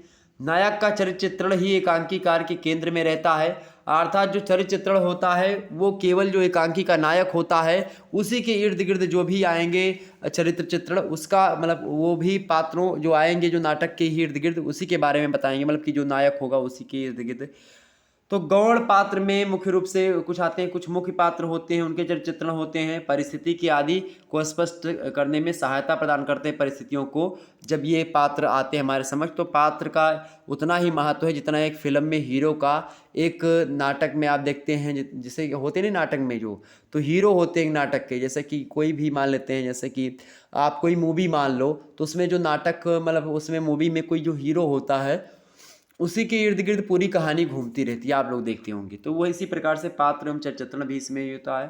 नायक का चरित्र चित्रण ही एकांकीकार के केंद्र में रहता है, अर्थात जो चरित्र चित्रण होता है वो केवल जो एकांकी का नायक होता है उसी के इर्द गिर्द जो भी आएंगे चरित्र चित्रण, उसका मतलब वो भी पात्रों जो आएंगे जो नाटक के ही इर्द गिर्द उसी के बारे में बताएंगे, मतलब कि जो नायक होगा उसी के इर्द गिर्द। तो गौण पात्र में मुख्य रूप से कुछ आते हैं, कुछ मुख्य पात्र होते हैं, उनके चरित्र चित्रण होते हैं, परिस्थिति की आदि को स्पष्ट करने में सहायता प्रदान करते हैं परिस्थितियों को। जब ये पात्र आते हैं हमारे समझ तो पात्र का उतना ही महत्व है जितना एक फिल्म में हीरो का। एक नाटक में आप देखते हैं जैसे होते नहीं नाटक में जो, तो हीरो होते हैं नाटक के, जैसे कि कोई भी मान लेते हैं, जैसे कि आप कोई मूवी मान लो तो उसमें जो नाटक मतलब उसमें मूवी में कोई जो हीरो होता है उसी के इर्द गिर्द पूरी कहानी घूमती रहती है, आप लोग देखते होंगे। तो वो इसी प्रकार से पात्र एवं चरित्र चित्रण भी इसमें होता है।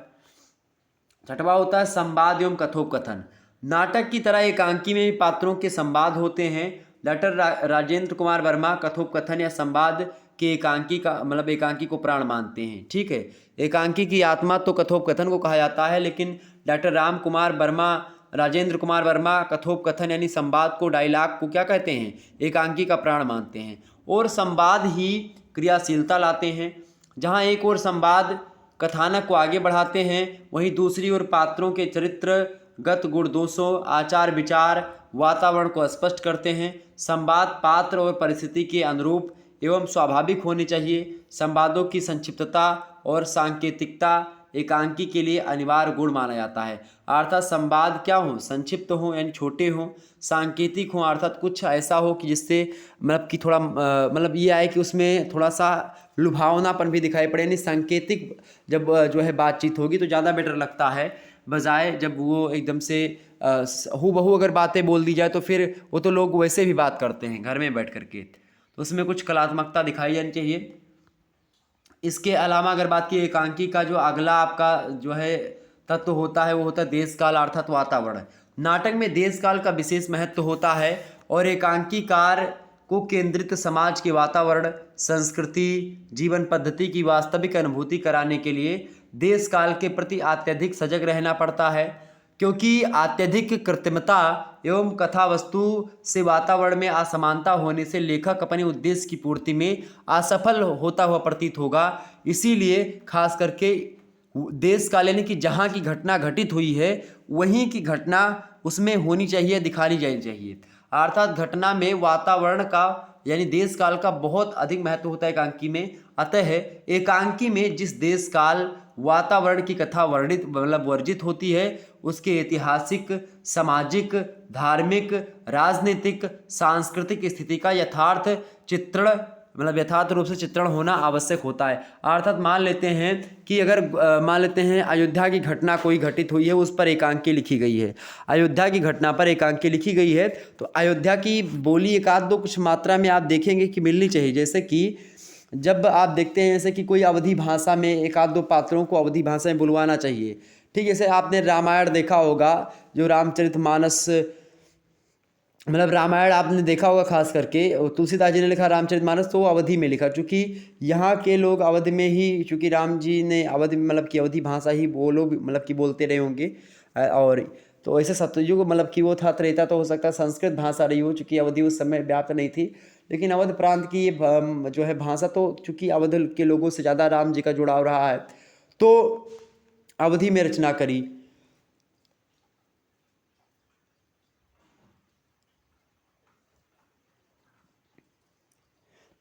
छठवां होता है संवाद एवं कथोपकथन। नाटक की तरह एकांकी में भी पात्रों के संवाद होते हैं। डॉक्टर राजेंद्र कुमार वर्मा कथोपकथन या संवाद के एकांकी का मतलब एकांकी को प्राण मानते हैं। ठीक है, एकांकी की आत्मा तो कथोपकथन को कहा जाता है, लेकिन डॉक्टर राम कुमार वर्मा राजेंद्र कुमार वर्मा कथोपकथन यानी संवाद को, डायलॉग को क्या कहते हैं? एकांकी का प्राण मानते हैं। और संवाद ही क्रियाशीलता लाते हैं। जहाँ एक और संवाद कथानक को आगे बढ़ाते हैं, वहीं दूसरी ओर पात्रों के चरित्रगत गुण दोषों, आचार विचार, वातावरण को स्पष्ट करते हैं। संवाद पात्र और परिस्थिति के अनुरूप एवं स्वाभाविक होनी चाहिए। संवादों की संक्षिप्तता और सांकेतिकता एकांकी के लिए अनिवार्य गुण माना जाता है। अर्थात संवाद क्या हो? संक्षिप्त हो यानी छोटे हों, सांकेतिक हो अर्थात कुछ ऐसा हो कि जिससे मतलब कि थोड़ा मतलब ये आए कि उसमें थोड़ा सा लुभावनापन भी दिखाई पड़े, यानी सांकेतिक जब जो है बातचीत होगी तो ज़्यादा बेटर लगता है, बजाय जब वो एकदम से हूबहू अगर बातें बोल दी जाए तो फिर वो तो लोग वैसे भी बात करते हैं घर में बैठ करके, तो उसमें कुछ कलात्मकता दिखाई जानी चाहिए। इसके अलावा अगर बात की एकांकी का जो अगला आपका जो है तत्व होता है वो होता है देश काल अर्थात वातावरण। नाटक में देश काल का विशेष महत्व होता है और एकांकीकार को केंद्रित समाज के वातावरण, संस्कृति, जीवन पद्धति की वास्तविक अनुभूति कराने के लिए देश काल के प्रति अत्यधिक सजग रहना पड़ता है, क्योंकि अत्यधिक कृत्रिमता एवं कथा वस्तु से वातावरण में असमानता होने से लेखक अपने उद्देश्य की पूर्ति में असफल होता हुआ प्रतीत होगा। इसीलिए खास करके देश काल यानी कि जहाँ की घटना घटित हुई है वहीं की घटना उसमें होनी चाहिए, दिखानी जानी चाहिए। अर्थात घटना में वातावरण का यानी देश काल का बहुत अधिक महत्व होता है एकांकी में। अतः एकांकी में जिस देश काल वातावरण की कथा वर्णित मतलब वर्जित होती है उसके ऐतिहासिक, सामाजिक, धार्मिक, राजनीतिक, सांस्कृतिक स्थिति का यथार्थ चित्रण मतलब यथार्थ रूप से चित्रण होना आवश्यक होता है। अर्थात मान लेते हैं कि अगर मान लेते हैं अयोध्या की घटना कोई घटित हुई है, उस पर एकांकी लिखी गई है, अयोध्या की घटना पर एकांकी लिखी गई है, तो अयोध्या की बोली एक आध दो कुछ मात्रा में आप देखेंगे कि मिलनी चाहिए। जैसे कि जब आप देखते हैं जैसे कि कोई अवधी भाषा में एक आध दो पात्रों को अवधी भाषा में बुलवाना चाहिए, ठीक। जैसे आपने रामायण देखा होगा, जो रामचरितमानस, मतलब रामायण आपने देखा होगा, खास करके तुलसीदास जी ने लिखा रामचरितमानस, तो वो अवधि में लिखा, क्योंकि यहाँ के लोग अवधि में ही, चूँकि राम जी ने अवधि मतलब कि अवधि भाषा ही वो लोग मतलब कि बोलते रहे होंगे। और तो ऐसे सतयुग मतलब कि वो था, त्रेता तो हो सकता है संस्कृत भाषा रही हो, चूँकि अवधि उस समय व्याप्त नहीं थी। लेकिन अवध प्रांत की ये जो है भाषा, तो चूँकि अवध के लोगों से ज़्यादा राम जी का जुड़ाव रहा है, तो अवधि में रचना करी।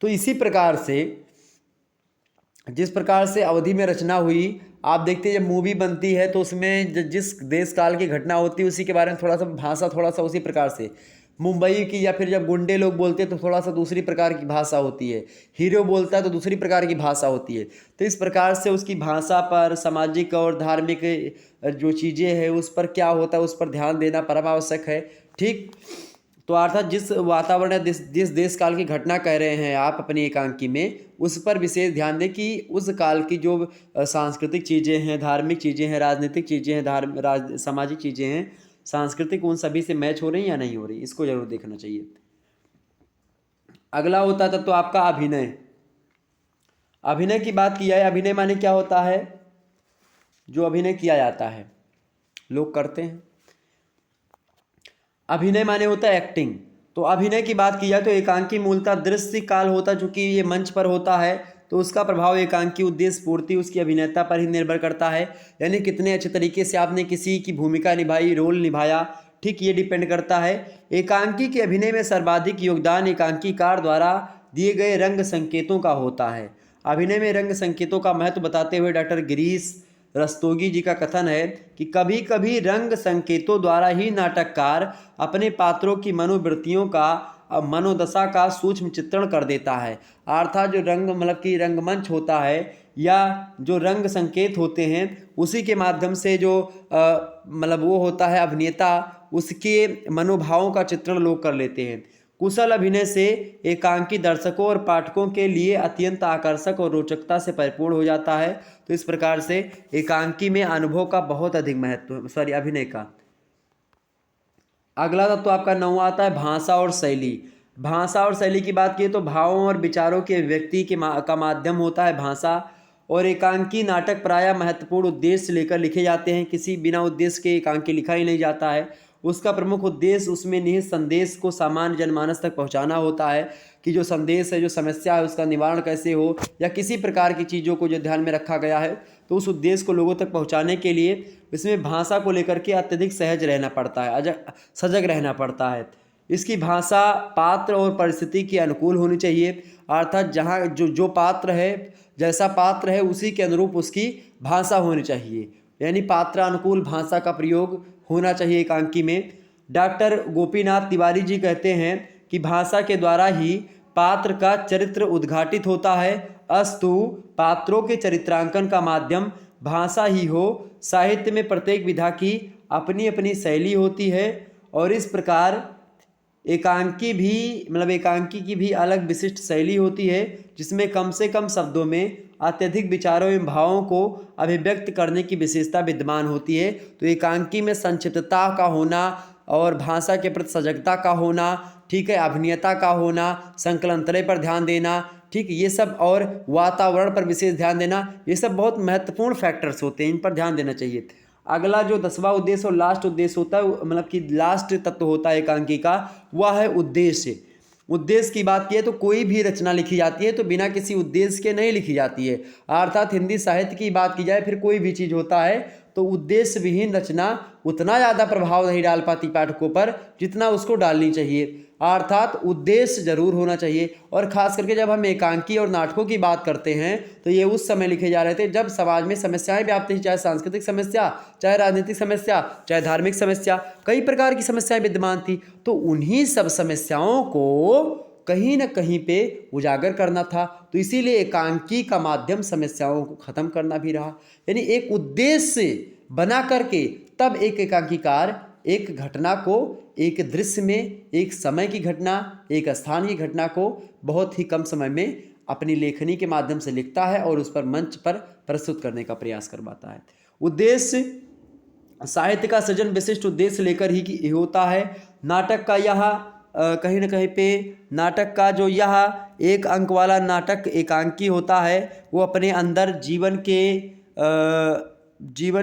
तो इसी प्रकार से जिस प्रकार से अवधि में रचना हुई, आप देखते हैं जब मूवी बनती है तो उसमें जिस देश काल की घटना होती है उसी के बारे में थोड़ा सा भाषा, थोड़ा सा उसी प्रकार से मुंबई की, या फिर जब गुंडे लोग बोलते हैं तो थोड़ा सा दूसरी प्रकार की भाषा होती है, हीरो बोलता है तो दूसरी प्रकार की भाषा होती है। तो इस प्रकार से उसकी भाषा पर, सामाजिक और धार्मिक जो चीज़ें हैं उस पर क्या होता है, उस पर ध्यान देना परम आवश्यक है, ठीक। तो अर्थात जिस वातावरण, जिस देश काल की घटना कह रहे हैं आप अपनी एकांकी में, उस पर विशेष ध्यान दें कि उस काल की जो सांस्कृतिक चीज़ें हैं, धार्मिक चीज़ें हैं, राजनीतिक चीज़ें हैं, सामाजिक चीज़ें हैं, सांस्कृतिक, उन सभी से मैच हो रही या नहीं हो रही, इसको जरूर देखना चाहिए। अगला होता है तब तो आपका अभिनय। अभिनय की बात की जाए, अभिनय माने क्या होता है, जो अभिनय किया जाता है, लोग करते हैं। अभिनय माने होता है एक्टिंग। तो अभिनय की बात की जाए तो एकांकी मूलतः दृश्य काल होता है, चूंकि ये मंच पर होता है तो उसका प्रभाव एकांकी उद्देश्य पूर्ति उसकी अभिनेता पर ही निर्भर करता है, यानी कितने अच्छे तरीके से आपने किसी की भूमिका निभाई, रोल निभाया, ठीक, ये डिपेंड करता है। एकांकी के अभिनय में सर्वाधिक योगदान एकांकीकार द्वारा दिए गए रंग संकेतों का होता है। अभिनय में रंग संकेतों का महत्व बताते हुए डॉक्टर गिरीश रस्तोगी जी का कथन है कि कभी कभी रंग संकेतों द्वारा ही नाटककार अपने पात्रों की मनोवृत्तियों का, मनोदशा का सूक्ष्म चित्रण कर देता है। अर्थात जो रंग मतलब कि रंगमंच होता है या जो रंग संकेत होते हैं, उसी के माध्यम से जो मतलब वो होता है अभिनेता, उसके मनोभावों का चित्रण लोग कर लेते हैं। कुशल अभिनय से एकांकी दर्शकों और पाठकों के लिए अत्यंत आकर्षक और रोचकता से परिपूर्ण हो जाता है। तो इस प्रकार से एकांकी में अनुभव का बहुत अधिक महत्व, अभिनय का। अगला तत्व तो आपका 9वां आता है भाषा और शैली। भाषा और शैली की बात की तो भावों और विचारों के व्यक्ति का माध्यम होता है भाषा, और एकांकी नाटक प्रायः महत्वपूर्ण उद्देश्य लेकर लिखे जाते हैं। किसी बिना उद्देश्य के एकांकी लिखा ही नहीं जाता है। उसका प्रमुख उद्देश्य उसमें निहित संदेश को सामान्य जनमानस तक पहुंचाना होता है, कि जो संदेश है, जो समस्या है, उसका निवारण कैसे हो, या किसी प्रकार की चीज़ों को जो ध्यान में रखा गया है, तो उस उद्देश्य को लोगों तक पहुंचाने के लिए इसमें भाषा को लेकर के अत्यधिक सहज रहना पड़ता है, सजग रहना पड़ता है। इसकी भाषा पात्र और परिस्थिति के अनुकूल होनी चाहिए। अर्थात जहाँ जो पात्र है, जैसा पात्र है उसी के अनुरूप उसकी भाषा होनी चाहिए, यानी पात्रानुकूल भाषा का प्रयोग होना चाहिए एकांकी में। डॉक्टर गोपीनाथ तिवारी जी कहते हैं कि भाषा के द्वारा ही पात्र का चरित्र उद्घाटित होता है, अस्तु पात्रों के चरित्रांकन का माध्यम भाषा ही हो। साहित्य में प्रत्येक विधा की अपनी अपनी शैली होती है, और इस प्रकार एकांकी की भी अलग विशिष्ट शैली होती है, जिसमें कम से कम शब्दों में अत्यधिक विचारों एवं भावों को अभिव्यक्त करने की विशेषता विद्यमान होती है। तो एकांकी में संक्षिप्तता का होना और भाषा के प्रति सजगता का होना, ठीक है, अभिनयता का होना, संकलनत्रय पर ध्यान देना, ठीक, ये सब, और वातावरण पर विशेष ध्यान देना, ये सब बहुत महत्वपूर्ण फैक्टर्स होते हैं, इन पर ध्यान देना चाहिए। अगला जो 10वां उद्देश्य और लास्ट उद्देश्य होता है, मतलब कि लास्ट तत्व होता है एकांकी का, वह है उद्देश्य। उद्देश्य की बात की है तो कोई भी रचना लिखी जाती है तो बिना किसी उद्देश्य के नहीं लिखी जाती है। अर्थात हिंदी साहित्य की बात की जाए, फिर कोई भी चीज़ होता है तो उद्देश्य विहीन रचना उतना ज़्यादा प्रभाव नहीं डाल पाती पाठकों पर जितना उसको डालनी चाहिए। अर्थात उद्देश्य जरूर होना चाहिए। और ख़ास करके जब हम एकांकी और नाटकों की बात करते हैं तो ये उस समय लिखे जा रहे थे जब समाज में समस्याएं व्याप्त थी, चाहे सांस्कृतिक समस्या, चाहे राजनीतिक समस्या, चाहे धार्मिक समस्या, कई प्रकार की समस्याएं विद्यमान थी। तो उन्हीं सब समस्याओं को कहीं न कहीं पे उजागर करना था। तो इसीलिए एकांकी का माध्यम समस्याओं को ख़त्म करना भी रहा। यानी एक उद्देश्य बना करके तब एक एकांकीकार एक घटना को एक दृश्य में, एक समय की घटना, एक स्थान की घटना को बहुत ही कम समय में अपनी लेखनी के माध्यम से लिखता है और उस पर मंच पर प्रस्तुत करने का प्रयास करवाता है। उद्देश्य साहित्य का सृजन विशिष्ट उद्देश्य लेकर ही होता है। नाटक का यह कहीं न कहीं पे नाटक का जो यह एक अंक वाला नाटक एकांकी होता है, वो अपने अंदर जीवन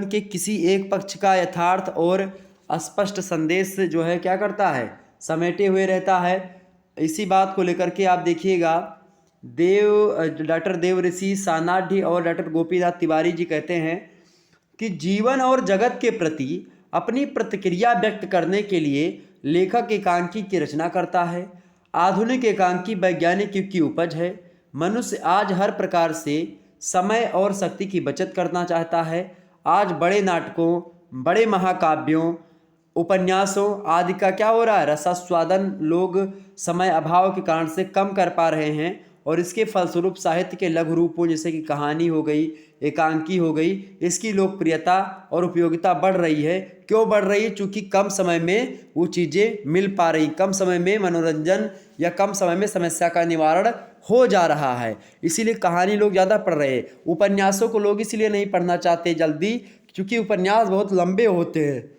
के किसी एक पक्ष का यथार्थ और स्पष्ट संदेश जो है क्या करता है, समेटे हुए रहता है। इसी बात को लेकर के आप देखिएगा डॉक्टर देवऋषि सानाढ़ी और डॉक्टर गोपीनाथ तिवारी जी कहते हैं कि जीवन और जगत के प्रति अपनी प्रतिक्रिया व्यक्त करने के लिए लेखक एकांकी की रचना करता है। आधुनिक एकांकी वैज्ञानिक युग की उपज है। मनुष्य आज हर प्रकार से समय और शक्ति की बचत करना चाहता है। आज बड़े नाटकों, बड़े महाकाव्यों, उपन्यासों आदि का क्या हो रहा है, रसास्वादन लोग समय अभाव के कारण से कम कर पा रहे हैं और इसके फलस्वरूप साहित्य के लघु रूपों जैसे कि कहानी हो गई, एकांकी हो गई, इसकी लोकप्रियता और उपयोगिता बढ़ रही है। क्यों बढ़ रही है? चूँकि कम समय में वो चीज़ें मिल पा रही, कम समय में मनोरंजन या कम समय में समस्या का निवारण हो जा रहा है, इसीलिए कहानी लोग ज़्यादा पढ़ रहे हैं। उपन्यासों को लोग इसलिए नहीं पढ़ना चाहते जल्दी, क्योंकि उपन्यास बहुत लंबे होते हैं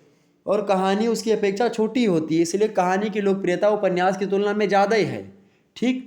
और कहानी उसकी अपेक्षा छोटी होती है, इसलिए कहानी की लोकप्रियता उपन्यास की तुलना में ज़्यादा ही है। ठीक,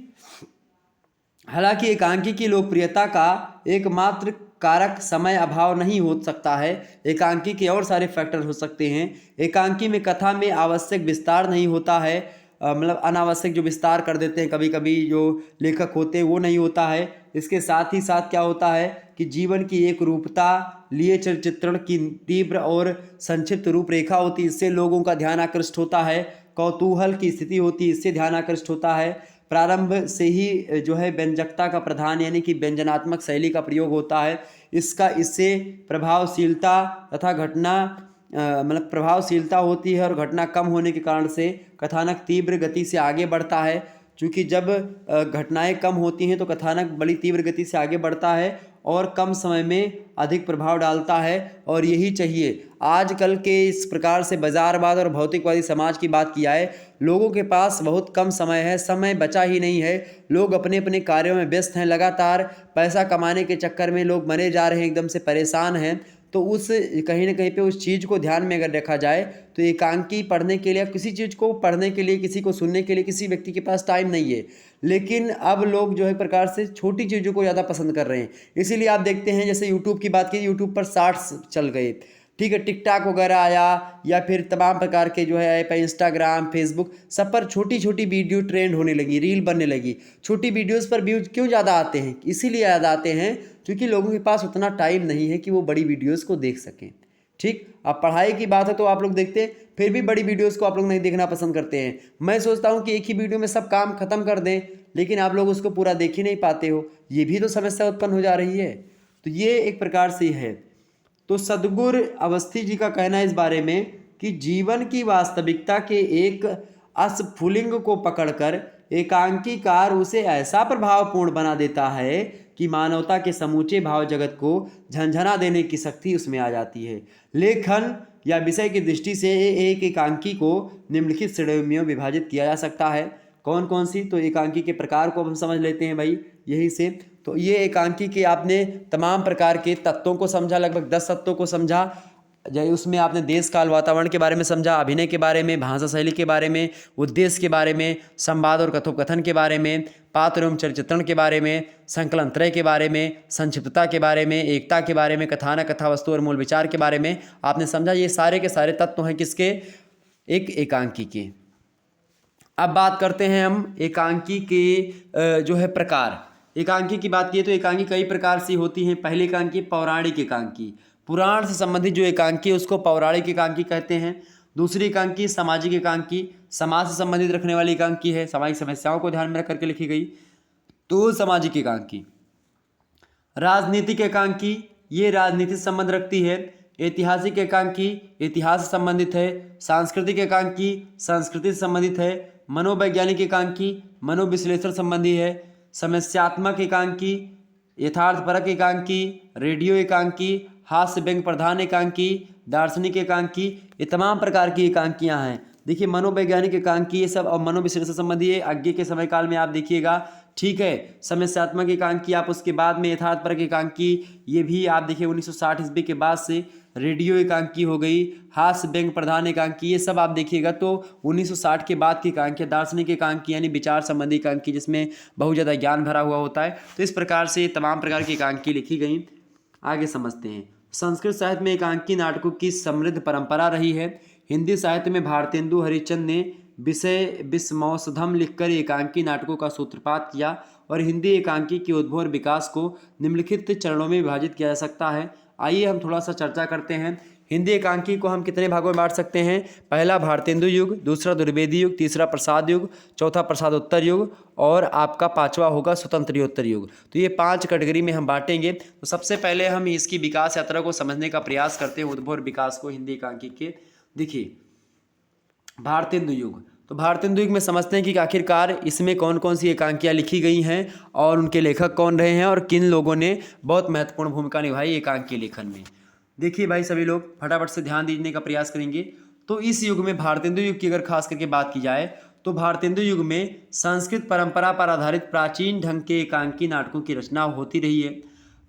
हालांकि एकांकी की लोकप्रियता का एकमात्र कारक समय अभाव नहीं हो सकता है। एकांकी के और सारे फैक्टर हो सकते हैं। एकांकी में कथा में आवश्यक विस्तार नहीं होता है, मतलब अनावश्यक जो विस्तार कर देते हैं कभी कभी जो लेखक होते हैं वो नहीं होता है। इसके साथ ही साथ क्या होता है कि जीवन की एक रूपता लिए चित्रण की तीव्र और संक्षिप्त रूपरेखा होती है, इससे लोगों का ध्यान आकृष्ट होता है। कौतूहल की स्थिति होती है, इससे ध्यान आकृष्ट होता है। प्रारंभ से ही जो है व्यंजकता का प्रधान यानी कि व्यंजनात्मक शैली का प्रयोग होता है। इससे प्रभावशीलता तथा घटना मतलब प्रभावशीलता होती है और घटना कम होने के कारण से कथानक तीव्र गति से आगे बढ़ता है। क्योंकि जब घटनाएं कम होती हैं तो कथानक बड़ी तीव्र गति से आगे बढ़ता है और कम समय में अधिक प्रभाव डालता है, और यही चाहिए। आजकल के इस प्रकार से बाजारवाद और भौतिकवादी समाज की बात किया है, लोगों के पास बहुत कम समय है, समय बचा ही नहीं है। लोग अपने अपने कार्यों में व्यस्त हैं, लगातार पैसा कमाने के चक्कर में लोग मरे जा रहे हैं, एकदम से परेशान हैं। तो उस कहीं ना कहीं पे उस चीज़ को ध्यान में अगर रखा जाए तो एकांकी पढ़ने के लिए, किसी चीज़ को पढ़ने के लिए, किसी को सुनने के लिए किसी व्यक्ति के पास टाइम नहीं है। लेकिन अब लोग जो है प्रकार से छोटी चीज़ों को ज़्यादा पसंद कर रहे हैं। इसीलिए आप देखते हैं जैसे यूट्यूब की बात की, यूट्यूब पर शॉर्ट्स चल गए, ठीक है, टिकटॉक वगैरह आया, या फिर तमाम प्रकार के जो है ऐप है, इंस्टाग्राम, फेसबुक, सब पर छोटी छोटी वीडियो ट्रेंड होने लगी, रील बनने लगी। छोटी वीडियोस पर व्यूज क्यों ज़्यादा आते हैं? इसीलिए ज़्यादा आते हैं क्योंकि लोगों के पास उतना टाइम नहीं है कि वो बड़ी वीडियोस को देख सकें। ठीक, अब पढ़ाई की बात है तो आप लोग देखते हैं, फिर भी बड़ी वीडियोस को आप लोग नहीं देखना पसंद करते हैं। मैं सोचता हूँ कि एक ही वीडियो में सब काम खत्म कर दें, लेकिन आप लोग उसको पूरा देख ही नहीं पाते हो। ये भी तो समस्या उत्पन्न हो जा रही है। तो ये एक प्रकार से है। तो सद्गुरु अवस्थी जी का कहना है इस बारे में कि जीवन की वास्तविकता के एक अस्फुलिंग को पकड़कर एकांकीकार उसे ऐसा प्रभावपूर्ण बना देता है कि मानवता के समूचे भाव जगत को झंझना देने की शक्ति उसमें आ जाती है। लेखन या विषय की दृष्टि से एक एकांकी को निम्नलिखित श्रेणियों में विभाजित किया जा सकता है। कौन कौन सी? तो एकांकी के प्रकार को हम समझ लेते हैं भाई यही से। तो ये एकांकी के आपने तमाम प्रकार के तत्वों को समझा, लगभग 10 तत्वों को समझा। जय उसमें आपने देश काल वातावरण के बारे में समझा, अभिनय के बारे में, भाषा शैली के बारे में, उद्देश्य के बारे में, संवाद और कथोपकथन के बारे में, पात्र एवं चरित्रण के बारे में, संकलन त्रय के बारे में, संक्षिप्तता के बारे में, एकता के बारे में, कथानक, कथा वस्तु और मूल विचार के बारे में आपने समझा। ये सारे के सारे तत्व हैं किसके? एक एकांकी के। अब बात करते हैं हम एकांकी के जो है प्रकार। एकांकी की बात की तो एकांकी कई प्रकार से होती हैं। पहली एकांकी पौराणिक एकांकी, पुराण से संबंधित जो एकांकी है उसको पौराणिक एकांकी कहते हैं। दूसरी एकांकी सामाजिक एकांकी, समाज से संबंधित रखने वाली एकांकी है, सामाजिक समस्याओं को ध्यान में रख करके लिखी गई, तो सामाजिक एकांकी। राजनीतिक एकांकी, ये राजनीति से संबंध रखती है। ऐतिहासिक एकांकी, इतिहास से संबंधित है। सांस्कृतिक एकांकी, संस्कृति से संबंधित है। मनोवैज्ञानिक एकांकी, मनोविश्लेषण संबंधी है, समस्यात्मक एकांकी, यथार्थपरक एकांकी, रेडियो एकांकी, हास्य व्यंग प्रधान एकांकी, दार्शनिक एकांकी, ये तमाम प्रकार की एकांकियां हैं। देखिए मनोवैज्ञानिक एकांकी ये सब और मनोविश्लेषण संबंधी है। आगे के समय काल में आप देखिएगा, ठीक है। समस्यात्मक एकांकी आप उसके बाद में, यथार्थपरक एकांकी ये भी आप देखिए 1960 ईस्वी के बाद से, रेडियो एकांकी हो गई, हास्य व्यंग प्रधान एकांकी, ये सब आप देखिएगा तो 1960 के बाद की एकांकी। दार्शनिक एकांकी यानी विचार संबंधी एकांकी जिसमें बहुत ज़्यादा ज्ञान भरा हुआ होता है। तो इस प्रकार से तमाम प्रकार की एकांकी लिखी गई। आगे समझते हैं। संस्कृत साहित्य में एकांकी नाटकों की समृद्ध परंपरा रही है। हिंदी साहित्य में भारतेंदु हरिश्चंद्र ने विषय विस्मौसधम लिखकर एकांकी नाटकों का सूत्रपात किया और हिंदी एकांकी के उद्भव और विकास को निम्नलिखित चरणों में विभाजित किया जा सकता है। आइए हम थोड़ा सा चर्चा करते हैं। हिंदी एकांकी को हम कितने भागों में बांट सकते हैं? पहला भारतेंदु युग, दूसरा द्विवेदी युग, तीसरा प्रसाद युग, चौथा प्रसादोत्तर युग और आपका पांचवा होगा स्वतंत्रोत्तर युग। तो ये 5 कैटेगरी में हम बांटेंगे। तो सबसे पहले हम इसकी विकास यात्रा को समझने का प्रयास करते हैं, उद्भव और विकास को हिंदी एकांकी के। देखिए भारतेंदु युग, तो भारतेंदु युग में समझते हैं कि आखिरकार इसमें कौन कौन सी एकांकियाँ लिखी गई हैं और उनके लेखक कौन रहे हैं और किन लोगों ने बहुत महत्वपूर्ण भूमिका निभाई एकांकी लेखन में। देखिए भाई सभी लोग फटाफट से ध्यान देने का प्रयास करेंगे। तो इस युग में भारतेंदु युग की अगर खास करके बात की जाए तो भारतेंदु युग में संस्कृत परंपरा पर आधारित प्राचीन ढंग के एकांकी नाटकों की रचना होती रही है।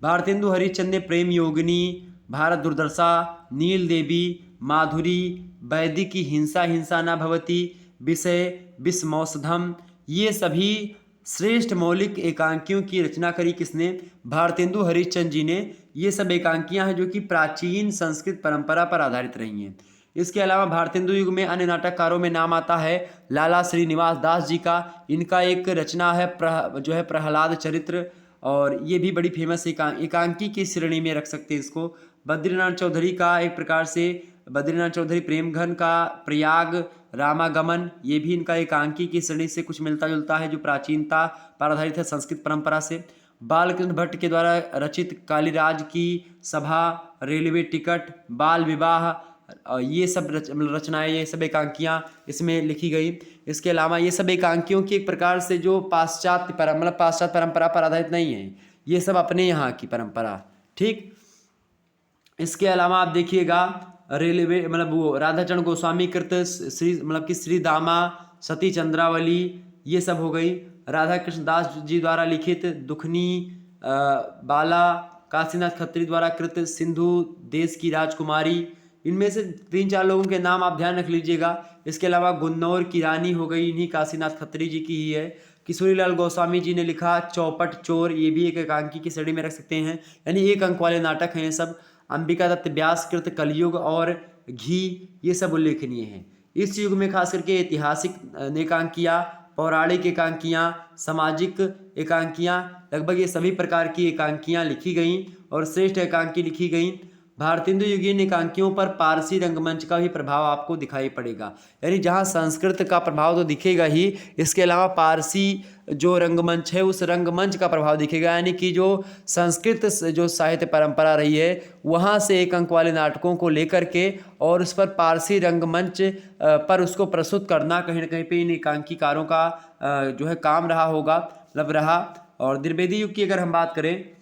भारतेंदु हरिश्चंद्र ने प्रेम योगिनी, भारत दुर्दशा, नील देवी, माधुरी, वैदिकी हिंसा हिंसा न भवती, विषय विस्मौसधम, ये सभी श्रेष्ठ मौलिक एकांकियों की रचना करी। किसने? भारतेंदु हरिश्चंद्र जी ने। ये सब एकांकियां हैं जो कि प्राचीन संस्कृत परंपरा पर आधारित रही हैं। इसके अलावा भारतेंदु युग में अन्य नाटककारों में नाम आता है लाला श्रीनिवास दास जी का। इनका एक रचना है जो है प्रहलाद चरित्र, और ये भी बड़ी फेमस एकांकी की श्रेणी में रख सकते हैं इसको। बद्रीनाथ चौधरी का एक प्रकार से, बद्रीनाथ चौधरी प्रेमघन का प्रयाग रामागमन, ये भी इनका एकांकी की श्रेणी से कुछ मिलता जुलता है जो प्राचीनता पर आधारित है संस्कृत परंपरा से। बालकृष्ण भट्ट के द्वारा रचित कालिराज की सभा, रेलवे टिकट, बाल विवाह, ये सब रचनाएं, ये सब एकांकियाँ इसमें लिखी गई। इसके अलावा ये सब एकांकियों की एक प्रकार से जो पाश्चात्य परंपरा पर आधारित नहीं है, ये सब अपने यहाँ की परंपरा, ठीक। इसके अलावा आप देखिएगा रेलवे वो राधाचरण गोस्वामी कृत श्री कि श्री दामा, सती चंद्रावली, ये सब हो गई। राधा कृष्ण दास जी द्वारा लिखित दुखनी, बाला, काशीनाथ खत्री द्वारा कृत सिंधु देश की राजकुमारी, इनमें से 3-4 लोगों के नाम आप ध्यान रख लीजिएगा। इसके अलावा गुन्नौर की रानी हो गई, इन्हीं काशीनाथ खत्री जी की ही है। किशोरीलाल गोस्वामी जी ने लिखा चौपट चोर, ये भी एक एकांकी की श्रेणी में रख सकते हैं, यानी 1 अंक वाले नाटक हैं ये सब। अंबिका दत्त व्यास कृत कलयुग और घी, ये सब उल्लेखनीय हैं। इस युग में खास करके ऐतिहासिक एकांकियाँ, पौराणिक एकांकियाँ, सामाजिक एकांकियाँ, लगभग ये सभी प्रकार की एकांकियाँ लिखी गईं और श्रेष्ठ एकांकी लिखी गईं। भारतेंदु युगीन एकांकियों पर पारसी रंगमंच का भी प्रभाव आपको दिखाई पड़ेगा, यानी जहाँ संस्कृत का प्रभाव तो दिखेगा ही, इसके अलावा पारसी जो रंगमंच है उस रंगमंच का प्रभाव दिखेगा, यानी कि जो संस्कृत जो साहित्य परंपरा रही है वहाँ से 1 अंक वाले नाटकों को लेकर के और उस पर पारसी रंगमंच पर उसको प्रस्तुत करना कहीं ना कहीं पे इन एकांकीकारों का जो है काम रहा होगा, रहा। और द्विवेदी युग की अगर हम बात करें,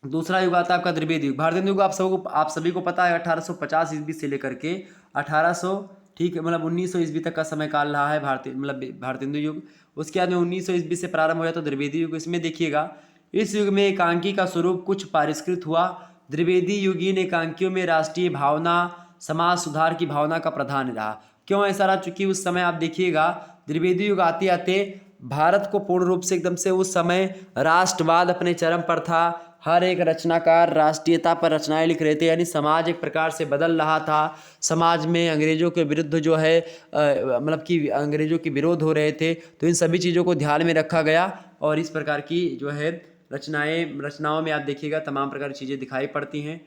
दूसरा युग आता है आपका द्विवेदी युग। भारतेंदु युग आप सभी को पता है 1850 ईस्वी से लेकर के 1800, ठीक है, 1900 ईस्वी तक का समय काल रहा है भारतेंदु युग। उसके बाद में 1900 ईस्वी से प्रारंभ हुआ तो द्विवेदी युग। इसमें देखिएगा इस युग में एकांकी का स्वरूप कुछ परिष्कृत हुआ। द्विवेदी युगीन एकांकियों में राष्ट्रीय भावना, समाज सुधार की भावना का प्रधान रहा। क्यों ऐसा रहा? चूंकि उस समय आप देखिएगा द्विवेदी युग आते आते भारत को पूर्ण रूप से एकदम से उस समय राष्ट्रवाद अपने चरम पर था। हर एक रचनाकार राष्ट्रीयता पर रचनाएं लिख रहे थे, यानी समाज एक प्रकार से बदल रहा था। समाज में अंग्रेजों के विरुद्ध जो है कि अंग्रेजों के विरोध हो रहे थे, तो इन सभी चीज़ों को ध्यान में रखा गया और इस प्रकार की जो है रचनाओं में आप देखिएगा तमाम प्रकार की चीज़ें दिखाई पड़ती हैं।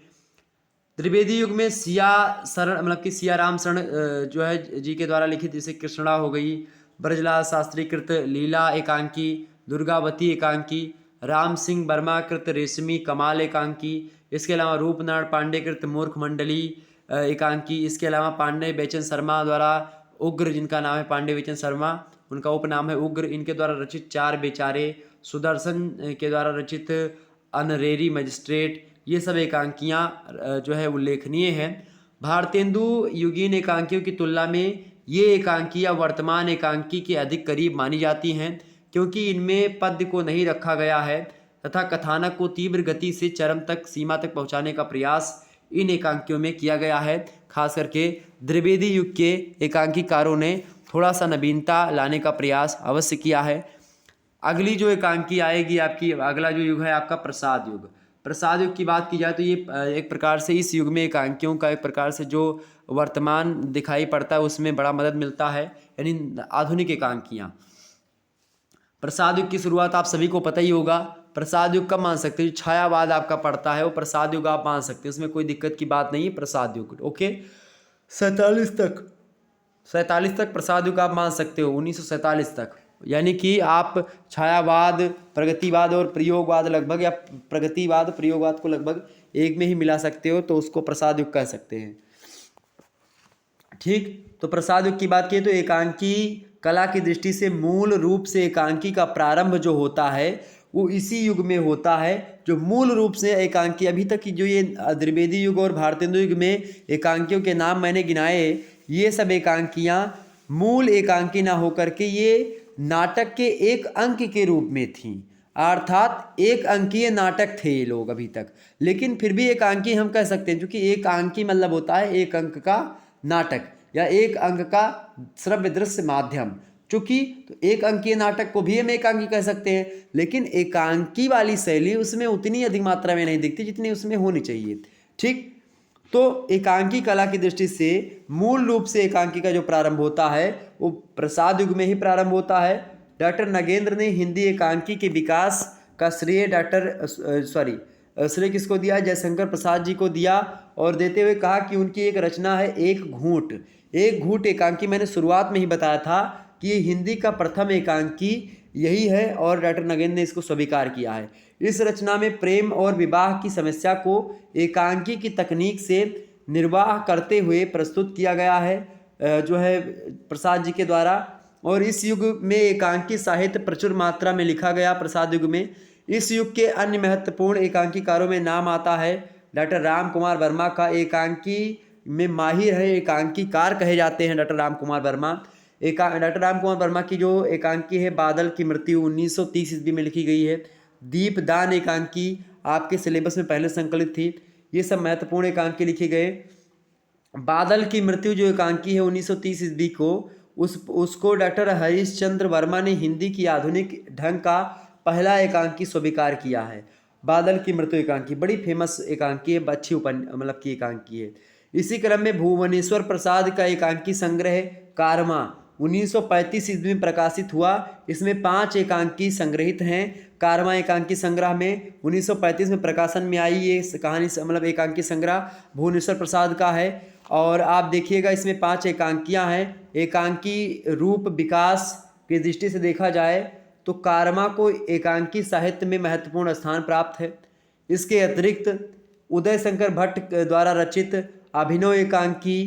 त्रिवेदी युग में सिया राम शरण जो है जी के द्वारा लिखित, जैसे कृष्णा हो गई, ब्रजलाल शास्त्री कृत लीला एकांकी, दुर्गावती एकांकी, राम सिंह वर्मा कृत रेशमी कमाल एकांकी, इसके अलावा रूपनारायण पांडे कृत मूर्ख मंडली एकांकी, इसके अलावा पांडे बेचन शर्मा द्वारा उग्र, जिनका नाम है पांडे बेचन शर्मा, उनका उपनाम है उग्र। इनके द्वारा रचित चार बेचारे, सुदर्शन के द्वारा रचित अनरेरी मजिस्ट्रेट, ये सब एकांकियाँ जो है उल्लेखनीय हैं। भारतेंदु युगीन एकांकियों की तुलना में ये एकांकियाँ वर्तमान एकांकी के अधिक करीब मानी जाती हैं, क्योंकि इनमें पद्य को नहीं रखा गया है तथा कथानक को तीव्र गति से चरम तक सीमा तक पहुंचाने का प्रयास इन एकांकियों में किया गया है। खास करके द्विवेदी युग के एकांकीकारों ने थोड़ा सा नवीनता लाने का प्रयास अवश्य किया है। अगली जो एकांकी आएगी आपकी, अगला जो युग है आपका प्रसाद युग। प्रसाद युग की बात की जाए तो ये एक प्रकार से इस युग में एकांकियों का एक प्रकार से जो वर्तमान दिखाई पड़ता है उसमें बड़ा मदद मिलता है, यानी आधुनिक एकांकियाँ। प्रसाद युग की शुरुआत आप सभी को पता ही होगा। प्रसाद युग कब मान सकते हैं, जो छायावाद आपका पड़ता है वो प्रसाद युग आप मान सकते हैं, उसमें कोई दिक्कत की बात नहीं है। प्रसाद युग ओके, 47 तक प्रसाद युग आप मान सकते हो, 1947 तक, यानी कि आप छायावाद, प्रगतिवाद और प्रयोगवाद लगभग, या प्रगतिवाद प्रयोगवाद को लगभग एक में ही मिला सकते हो, तो उसको प्रसाद युग कह सकते हैं। ठीक, तो प्रसाद युग की बात की तो एकांकी कला की दृष्टि से मूल रूप से एकांकी का प्रारंभ जो होता है वो इसी युग में होता है। जो मूल रूप से एकांकी, अभी तक की जो ये द्विवेदी युग और भारतेंदु युग में एकांकियों के नाम मैंने गिनाए, ये सब एकांकियाँ मूल एकांकी ना होकर के ये नाटक के एक अंक के रूप में थीं, अर्थात एक अंकीय नाटक थे ये लोग अभी तक, लेकिन फिर भी एकांकी हम कह सकते हैं, क्योंकि एक अंकी मतलब होता है एक अंक का नाटक या एक अंक का श्रव्य दृश्य माध्यम। चूंकि तो एक अंकीय नाटक को भी हम एकांकी कह सकते हैं, लेकिन एकांकी वाली शैली उसमें उतनी अधिक मात्रा में नहीं दिखती जितनी उसमें होनी चाहिए। ठीक, तो एकांकी कला की दृष्टि से मूल रूप से एकांकी का जो प्रारंभ होता है वो प्रसाद युग में ही प्रारंभ होता है। डॉक्टर नगेंद्र ने हिंदी एकांकी के विकास का श्रेय श्रेय किसको दिया, जयशंकर प्रसाद जी को दिया, और देते हुए कहा कि उनकी एक रचना है एक घूंट। एक घूंट एकांकी मैंने शुरुआत में ही बताया था कि ये हिंदी का प्रथम एकांकी यही है, और डॉक्टर नगेंद्र ने इसको स्वीकार किया है। इस रचना में प्रेम और विवाह की समस्या को एकांकी की तकनीक से निर्वाह करते हुए प्रस्तुत किया गया है जो है प्रसाद जी के द्वारा। और इस युग में एकांकी साहित्य प्रचुर मात्रा में लिखा गया प्रसाद युग में। इस युग के अन्य महत्वपूर्ण एकांकीकारों में नाम आता है डॉक्टर राम कुमार वर्मा का। एकांकी में माहिर है, एकांकीकार कहे जाते हैं डॉक्टर राम कुमार वर्मा। डॉक्टर राम कुमार वर्मा की जो एकांकी है बादल की मृत्यु 1930 ईस्वी में लिखी गई है। दीपदान एकांकी आपके सिलेबस में पहले संकलित थी। ये सब महत्वपूर्ण एकांकी लिखे गए। बादल की मृत्यु जो एकांकी है 1930 ईस्वी को, उसको डॉक्टर हरीशचंद्र वर्मा ने हिंदी की आधुनिक ढंग का पहला एकांकी स्वीकार किया है। बादल की मृत्यु एकांकी बड़ी फेमस एकांकी है, अच्छी मतलब की एकांकी है। इसी क्रम में भुवनेश्वर प्रसाद का एकांकी संग्रह कारमा 1935 ईस्वी में प्रकाशित हुआ। इसमें 5 एकांकी संग्रहित हैं। कारमा एकांकी संग्रह में 1935 में प्रकाशन में आई ये कहानी मतलब एकांकी संग्रह भुवनेश्वर प्रसाद का है। और आप देखिएगा इसमें 5 एकांकियां हैं। एकांकी रूप विकास की दृष्टि से देखा जाए तो कारमा को एकांकी साहित्य में महत्वपूर्ण स्थान प्राप्त है। इसके अतिरिक्त उदय शंकर भट्ट द्वारा रचित अभिनव एकांकी,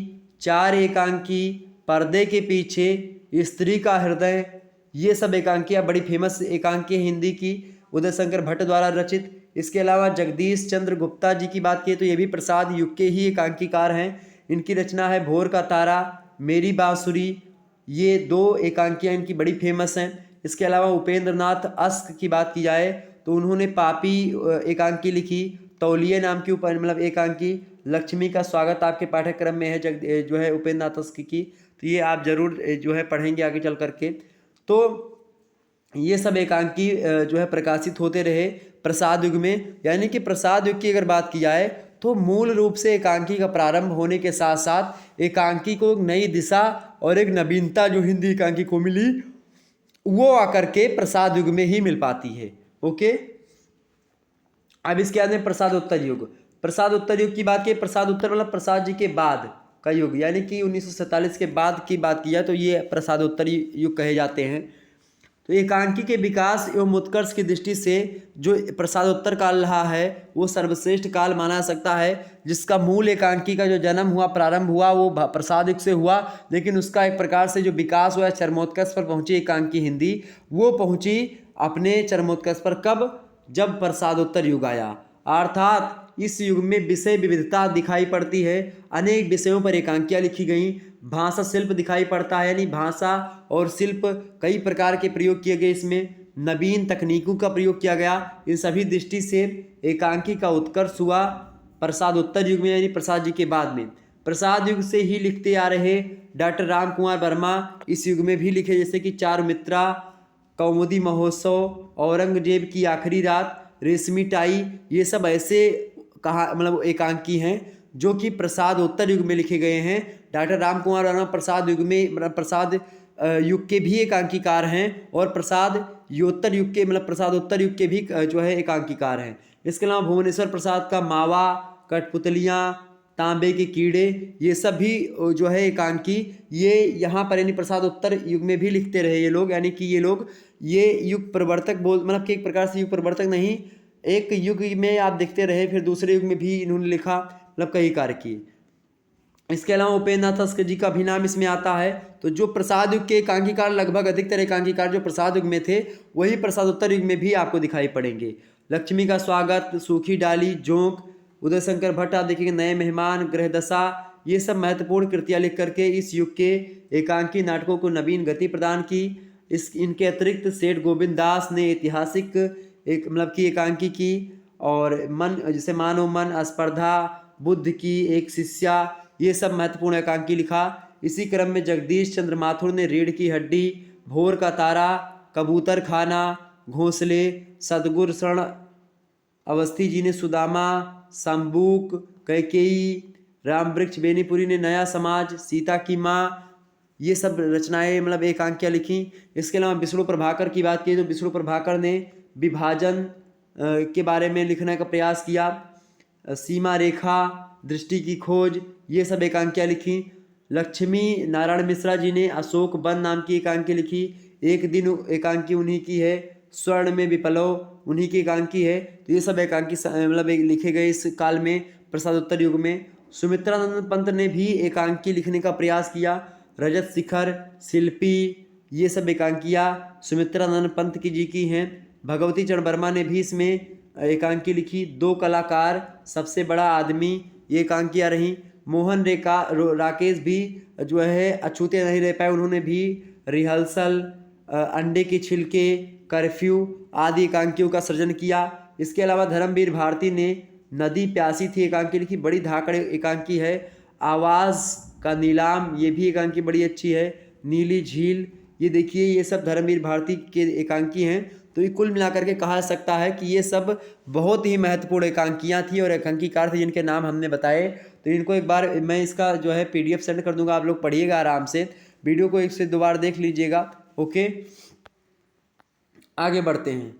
4 एकांकी, पर्दे के पीछे, स्त्री का हृदय, ये सब एकांकियाँ बड़ी फेमस एकांकी हिंदी की उदय शंकर भट्ट द्वारा रचित। इसके अलावा जगदीश चंद्र गुप्ता जी की बात की तो ये भी प्रसाद युग के ही एकांकीकार हैं। इनकी रचना है भोर का तारा, मेरी बांसुरी, ये 2 एकांकियाँ इनकी बड़ी फेमस हैं। इसके अलावा उपेंद्र नाथ अस्क की बात की जाए तो उन्होंने पापी एकांकी लिखी। तौलिए नाम की मतलब एकांकी, लक्ष्मी का स्वागत आपके पाठ्यक्रम में है जो है उपेंद्र नाथ अस्क की, तो ये आप जरूर जो है पढ़ेंगे आगे चल करके। तो ये सब एकांकी जो है प्रकाशित होते रहे प्रसाद युग में। यानी कि प्रसाद युग की अगर बात की जाए तो मूल रूप से एकांकी का प्रारंभ होने के साथ साथ एकांकी को एक नई दिशा और एक नवीनता जो हिंदी एकांकी को मिली वो आकर के प्रसाद युग में ही मिल पाती है। ओके, अब इसके बाद में प्रसाद उत्तर युग। प्रसाद उत्तर युग की बात की, प्रसाद उत्तर मतलब प्रसाद जी के बाद का युग, यानी कि 1947 के बाद की बात की जाए तो ये प्रसाद उत्तर युग कहे जाते हैं। तो एकांकी के विकास एवं उत्कर्ष की दृष्टि से जो प्रसादोत्तर काल रहा है वो सर्वश्रेष्ठ काल माना सकता है, जिसका मूल एकांकी का जो जन्म हुआ, प्रारंभ हुआ, वो प्रसाद युग से हुआ, लेकिन उसका एक प्रकार से जो विकास हुआ, चरमोत्कर्ष पर पहुंची एकांकी हिंदी, वो पहुंची अपने चरमोत्कर्ष पर कब? जब प्रसादोत्तर युग आया। अर्थात इस युग में विषय विविधता दिखाई पड़ती है, अनेक विषयों पर एकांकियाँ लिखी गई, भाषा शिल्प दिखाई पड़ता है, यानी भाषा और शिल्प कई प्रकार के प्रयोग किए गए, इसमें नवीन तकनीकों का प्रयोग किया गया। इन सभी दृष्टि से एकांकी का उत्कर्ष हुआ प्रसादोत्तर युग में, यानी प्रसाद जी के बाद में। प्रसाद युग से ही लिखते आ रहे डॉक्टर राम कुमार वर्मा इस युग में भी लिखे, जैसे कि चारुमित्रा, कौमुदी महोत्सव, औरंगजेब की आखिरी रात, रेशमी टाई, ये सब ऐसे मतलब एकांकी हैं जो कि प्रसादोत्तर युग में लिखे गए हैं। डॉक्टर राम कुमार वर्मा प्रसाद युग में प्रसाद युग के भी एकांकीकार हैं और प्रसादोत्तर युग के प्रसादोत्तर युग के भी जो है एकांकीकार हैं। इसके अलावा भुवनेश्वर प्रसाद का मावा, कठपुतलियाँ, तांबे के कीड़े, ये सब भी जो है एकांकी, ये यहाँ पर यानी प्रसादोत्तर युग में भी लिखते रहे ये लोग, यानी कि ये लोग ये युग प्रवर्तक कि एक प्रकार से युग प्रवर्तक नहीं, एक युग में आप देखते रहे, फिर दूसरे युग में भी इन्होंने लिखा, कई कार्य किए। इसके अलावा उपेंद्र नाथ जी का भी नाम इसमें आता है। तो जो प्रसाद युग के एकांकीकार, लगभग अधिकतर एकांकीकार जो प्रसाद युग में थे, वही प्रसादोत्तर युग में भी आपको दिखाई पड़ेंगे। लक्ष्मी का स्वागत, सूखी डाली, जोंक, उदय शंकर भट्ट आप देखिए, नए मेहमान, ग्रहदशा, ये सब महत्वपूर्ण कृतियाँ लिख करके इस युग के एकांकी नाटकों को नवीन गति प्रदान की। इनके अतिरिक्त सेठ गोविंद दास ने ऐतिहासिक की एकांकी की, और मन, जैसे मानव मन, स्पर्धा, बुद्ध की एक शिष्या, ये सब महत्वपूर्ण एकांकी लिखा। इसी क्रम में जगदीश चंद्र माथुर ने रीढ़ की हड्डी, भोर का तारा, कबूतर खाना, घोंसले, सदगुरु शरण अवस्थी जी ने सुदामा, संबूक, कैकेयी, राम वृक्ष बेनीपुरी ने नया समाज, सीता की माँ, ये सब रचनाएं एकांकियाँ लिखी। इसके अलावा विष्णु प्रभाकर की बात की तो विष्णु प्रभाकर ने विभाजन के बारे में लिखने का प्रयास किया। सीमा रेखा, दृष्टि की खोज, ये सब एकांकियाँ लिखी। लक्ष्मी नारायण मिश्रा जी ने अशोक वन नाम की एकांकी लिखी। एक दिन एकांकी उन्हीं की है। स्वर्ण में विप्लव उन्हीं की एकांकी है। तो ये सब एकांकी लिखे गए इस काल में, प्रसादोत्तर युग में। सुमित्रानंद पंत ने भी एकांकी लिखने का प्रयास किया। रजत शिखर, शिल्पी, ये सब एकांकियाँ सुमित्रानंद पंत जी की हैं। भगवती चरण वर्मा ने भी इसमें एकांकी लिखी। दो कलाकार, सबसे बड़ा आदमी, ये एकांकियाँ रहीं। मोहन राकेश भी जो है अछूते नहीं रह पाए, उन्होंने भी रिहर्सल, अंडे के छिलके, कर्फ्यू आदि एकांकियों का सृजन किया। इसके अलावा धर्मवीर भारती ने नदी प्यासी थी एकांकी लिखी, बड़ी धाकड़ एकांकी है। आवाज़ का नीलाम, ये भी एकांकी बड़ी अच्छी है। नीली झील, ये देखिए, ये सब धर्मवीर भारती के एकांकी हैं। तो ये कुल मिलाकर के कहा जा सकता है कि ये सब बहुत ही महत्वपूर्ण एकांकियाँ थी और एकांकीकार थे जिनके नाम हमने बताए। तो इनको एक बार मैं इसका जो है PDF सेंड कर दूंगा, आप लोग पढ़िएगा आराम से, वीडियो को एक से दो बार देख लीजिएगा। ओके, आगे बढ़ते हैं।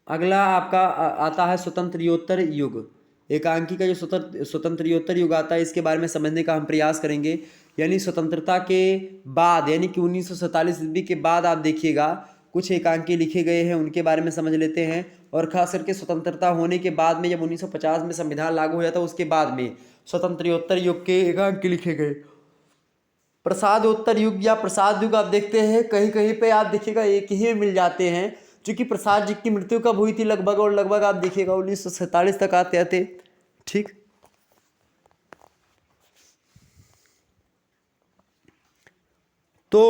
अगला आपका आता है स्वतंत्रोत्तर युग। एकांकी का जो स्वतंत्रोत्तर युग आता है, इसके बारे में समझने का हम प्रयास करेंगे। यानी स्वतंत्रता के बाद, यानी कि 1947 ईस्वी के बाद आप देखिएगा कुछ एकांकी लिखे गए हैं, उनके बारे में समझ लेते हैं। और खास करके स्वतंत्रता होने के बाद में, जब 1950 में संविधान लागू हो जाता, उसके बाद में स्वतंत्रोत्तर युग के एकांकी लिखे गए। प्रसादोत्तर युग या प्रसाद युग आप देखते हैं कहीं कहीं पे आप देखिएगा एक ही मिल जाते हैं, क्योंकि प्रसाद जी की मृत्यु कब हुई थी लगभग, और लगभग आप देखिएगा 1947 तक आते आते, ठीक। तो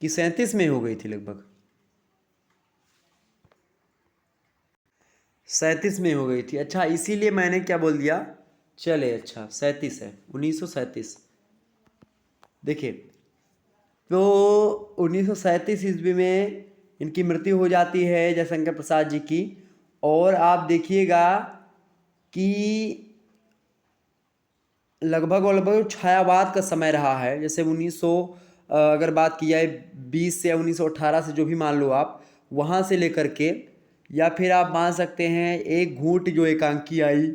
कि 37 में हो गई थी, लगभग 37 में हो गई थी। अच्छा, इसीलिए मैंने क्या बोल दिया, चले, अच्छा 37 है, 1937। देखिए, तो 1937 ईस्वी में इनकी मृत्यु हो जाती है, जयशंकर प्रसाद जी की। और आप देखिएगा कि लगभग छायावाद का समय रहा है। जैसे 1900 अगर बात की जाए 20 से 1918 से, जो भी मान लो आप, वहाँ से लेकर के, या फिर आप मान सकते हैं एक घूंट जो एकांकी आई,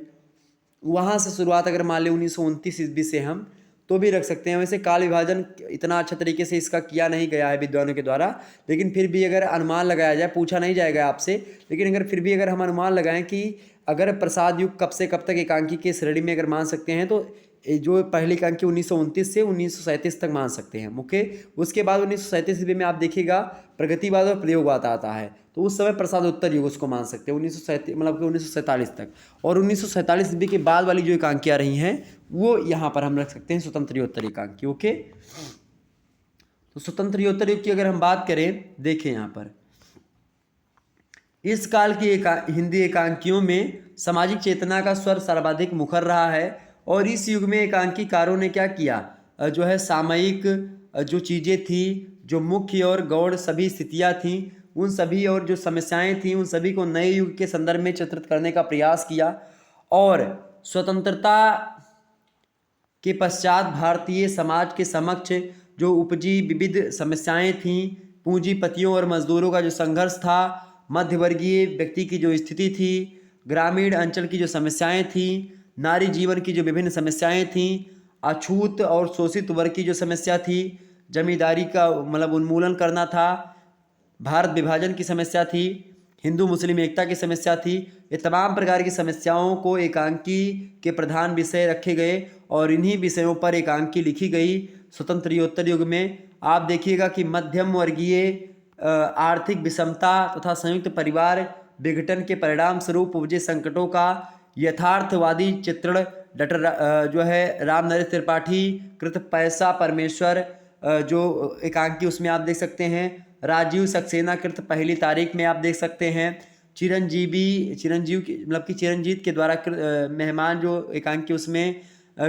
वहाँ से शुरुआत अगर मान लें 1929 ईस्वी से हम, तो भी रख सकते हैं। वैसे काल विभाजन इतना अच्छा तरीके से इसका किया नहीं गया है विद्वानों के द्वारा, लेकिन फिर भी अगर अनुमान लगाया जाए, पूछा नहीं जाएगा आपसे, लेकिन अगर फिर भी अगर हम अनुमान लगाएं कि अगर प्रसाद युग कब से कब तक एकांकी की श्रेणी में अगर मान सकते हैं, तो जो पहली एकांकी 1929 से 1937 तक मान सकते हैं मुख्य। उसके बाद 1937 ईस्वी में आप देखिएगा प्रगतिवाद और प्रयोगवाद आता है, तो उस समय प्रसादोत्तर युग उसको मान सकते हैं 1937 मतलब कि 1947 तक। और 1947 ईस्वी के बाद वाली जो एकांकियाँ रही हैं वो यहाँ पर हम रख सकते हैं स्वतंत्रोत्तर एकांकी। ओके, तो स्वतंत्रोत्तर युग की अगर हम बात करें, देखें यहाँ पर इस काल की हिंदी एकांकियों में सामाजिक चेतना का स्वर सर्वाधिक मुखर रहा है। और इस युग में एकांकीकारों ने क्या किया, जो है सामयिक जो चीज़ें थी, जो मुख्य और गौड़ सभी स्थितियाँ थीं, उन सभी और जो समस्याएं थीं, उन सभी को नए युग के संदर्भ में चित्रित करने का प्रयास किया। और स्वतंत्रता के पश्चात भारतीय समाज के समक्ष जो उपजी विविध समस्याएं थीं, पूंजीपतियों और मजदूरों का जो संघर्ष था, मध्यवर्गीय व्यक्ति की जो स्थिति थी, ग्रामीण अंचल की जो समस्याएं थीं, नारी जीवन की जो विभिन्न समस्याएं थीं, अछूत और शोषित वर्ग की जो समस्या थी, जमींदारी का मतलब उन्मूलन करना था, भारत विभाजन की समस्या थी, हिंदू मुस्लिम एकता की समस्या थी, ये तमाम प्रकार की समस्याओं को एकांकी के प्रधान विषय रखे गए और इन्हीं विषयों पर एकांकी लिखी गई। स्वतंत्रोत्तर युग में आप देखिएगा कि मध्यम वर्गीय आर्थिक विषमता तथा संयुक्त परिवार विघटन के परिणाम स्वरूप उपजे संकटों का यथार्थवादी चित्रण जो है राम नरेश त्रिपाठी कृत पैसा परमेश्वर जो एकांकी उसमें आप देख सकते हैं। राजीव सक्सेना कृत पहली तारीख में आप देख सकते हैं। चिरंजीव की मतलब कि चिरंजीत के द्वारा मेहमान जो एकांकी उसमें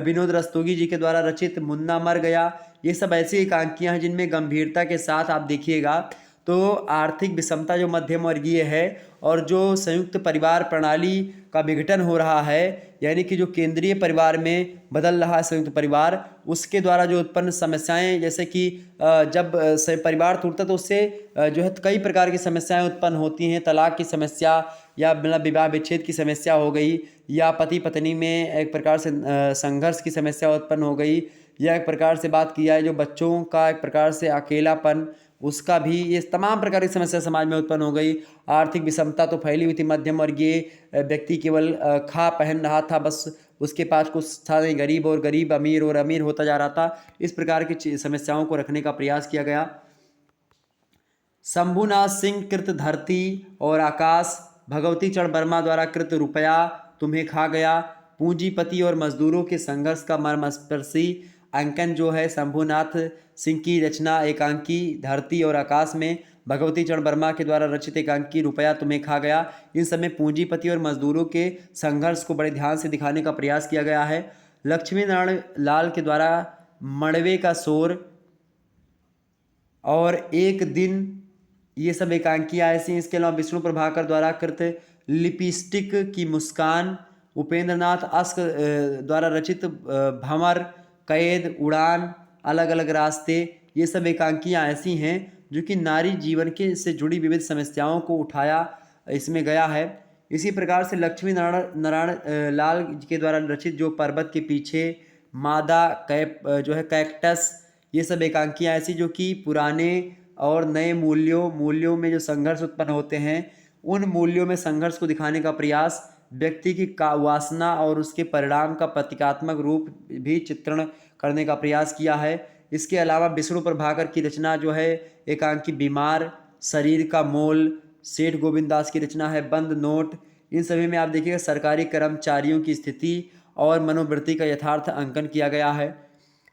विनोद रस्तोगी जी के द्वारा रचित मुन्ना मर गया। ये सब ऐसी एकांकियाँ हैं जिनमें गंभीरता के साथ आप देखिएगा तो आर्थिक विषमता जो मध्यम वर्गीय है और जो संयुक्त परिवार प्रणाली का विघटन हो रहा है, यानी कि जो केंद्रीय परिवार में बदल रहा है संयुक्त परिवार, उसके द्वारा जो उत्पन्न समस्याएं, जैसे कि जब परिवार टूटता तो उससे जो है कई प्रकार की समस्याएं उत्पन्न होती हैं। तलाक की समस्या या मतलब विवाह विच्छेद की समस्या हो गई, या पति पत्नी में एक प्रकार से संघर्ष की समस्या उत्पन्न हो गई, या एक प्रकार से बात किया है जो बच्चों का एक प्रकार से अकेलापन, उसका भी ये तमाम प्रकार की समस्या समाज में उत्पन्न हो गई। आर्थिक विषमता तो फैली हुई थी, मध्यम वर्गीय व्यक्ति केवल खा पहन रहा था, बस उसके पास कुछ था नहीं, गरीब और गरीब, अमीर और अमीर होता जा रहा था। इस प्रकार की समस्याओं को रखने का प्रयास किया गया। शंभुनाथ सिंह कृत धरती और आकाश, भगवती चरण वर्मा द्वारा कृत रुपया तुम्हें खा गया, पूंजीपति और मजदूरों के संघर्ष का मर्मस्पर्शी अंकन जो है शंभुनाथ सिंह की रचना एकांकी धरती और आकाश में, भगवती चरण वर्मा के द्वारा रचित एकांकी रुपया तुम्हें खा गया, इन सब में पूंजीपति और मजदूरों के संघर्ष को बड़े ध्यान से दिखाने का प्रयास किया गया है। लक्ष्मी नारायण लाल के द्वारा मड़वे का शोर और एक दिन, ये सब एकांकियाँ ऐसी हैं। इसके अलावा विष्णु प्रभाकर द्वारा कृत लिपस्टिक की मुस्कान, उपेंद्र नाथ अस्क द्वारा रचित भंवर, कैद, उड़ान, अलग अलग रास्ते, ये सब एकांकियाँ ऐसी हैं जो कि नारी जीवन के से जुड़ी विविध समस्याओं को उठाया इसमें गया है। इसी प्रकार से लक्ष्मी नारायण लाल के द्वारा रचित जो पर्वत के पीछे, मादा, कैप जो है कैक्टस, ये सब एकांकियाँ ऐसी जो कि पुराने और नए मूल्यों में जो संघर्ष उत्पन्न होते हैं, उन मूल्यों में संघर्ष को दिखाने का प्रयास, व्यक्ति की वासना और उसके परिणाम का प्रतीकात्मक रूप भी चित्रण करने का प्रयास किया है। इसके अलावा विष्णु प्रभाकर की रचना जो है एकांकी बीमार, शरीर का मोल, सेठ गोविंद दास की रचना है बंद नोट, इन सभी में आप देखिएगा सरकारी कर्मचारियों की स्थिति और मनोवृत्ति का यथार्थ अंकन किया गया है।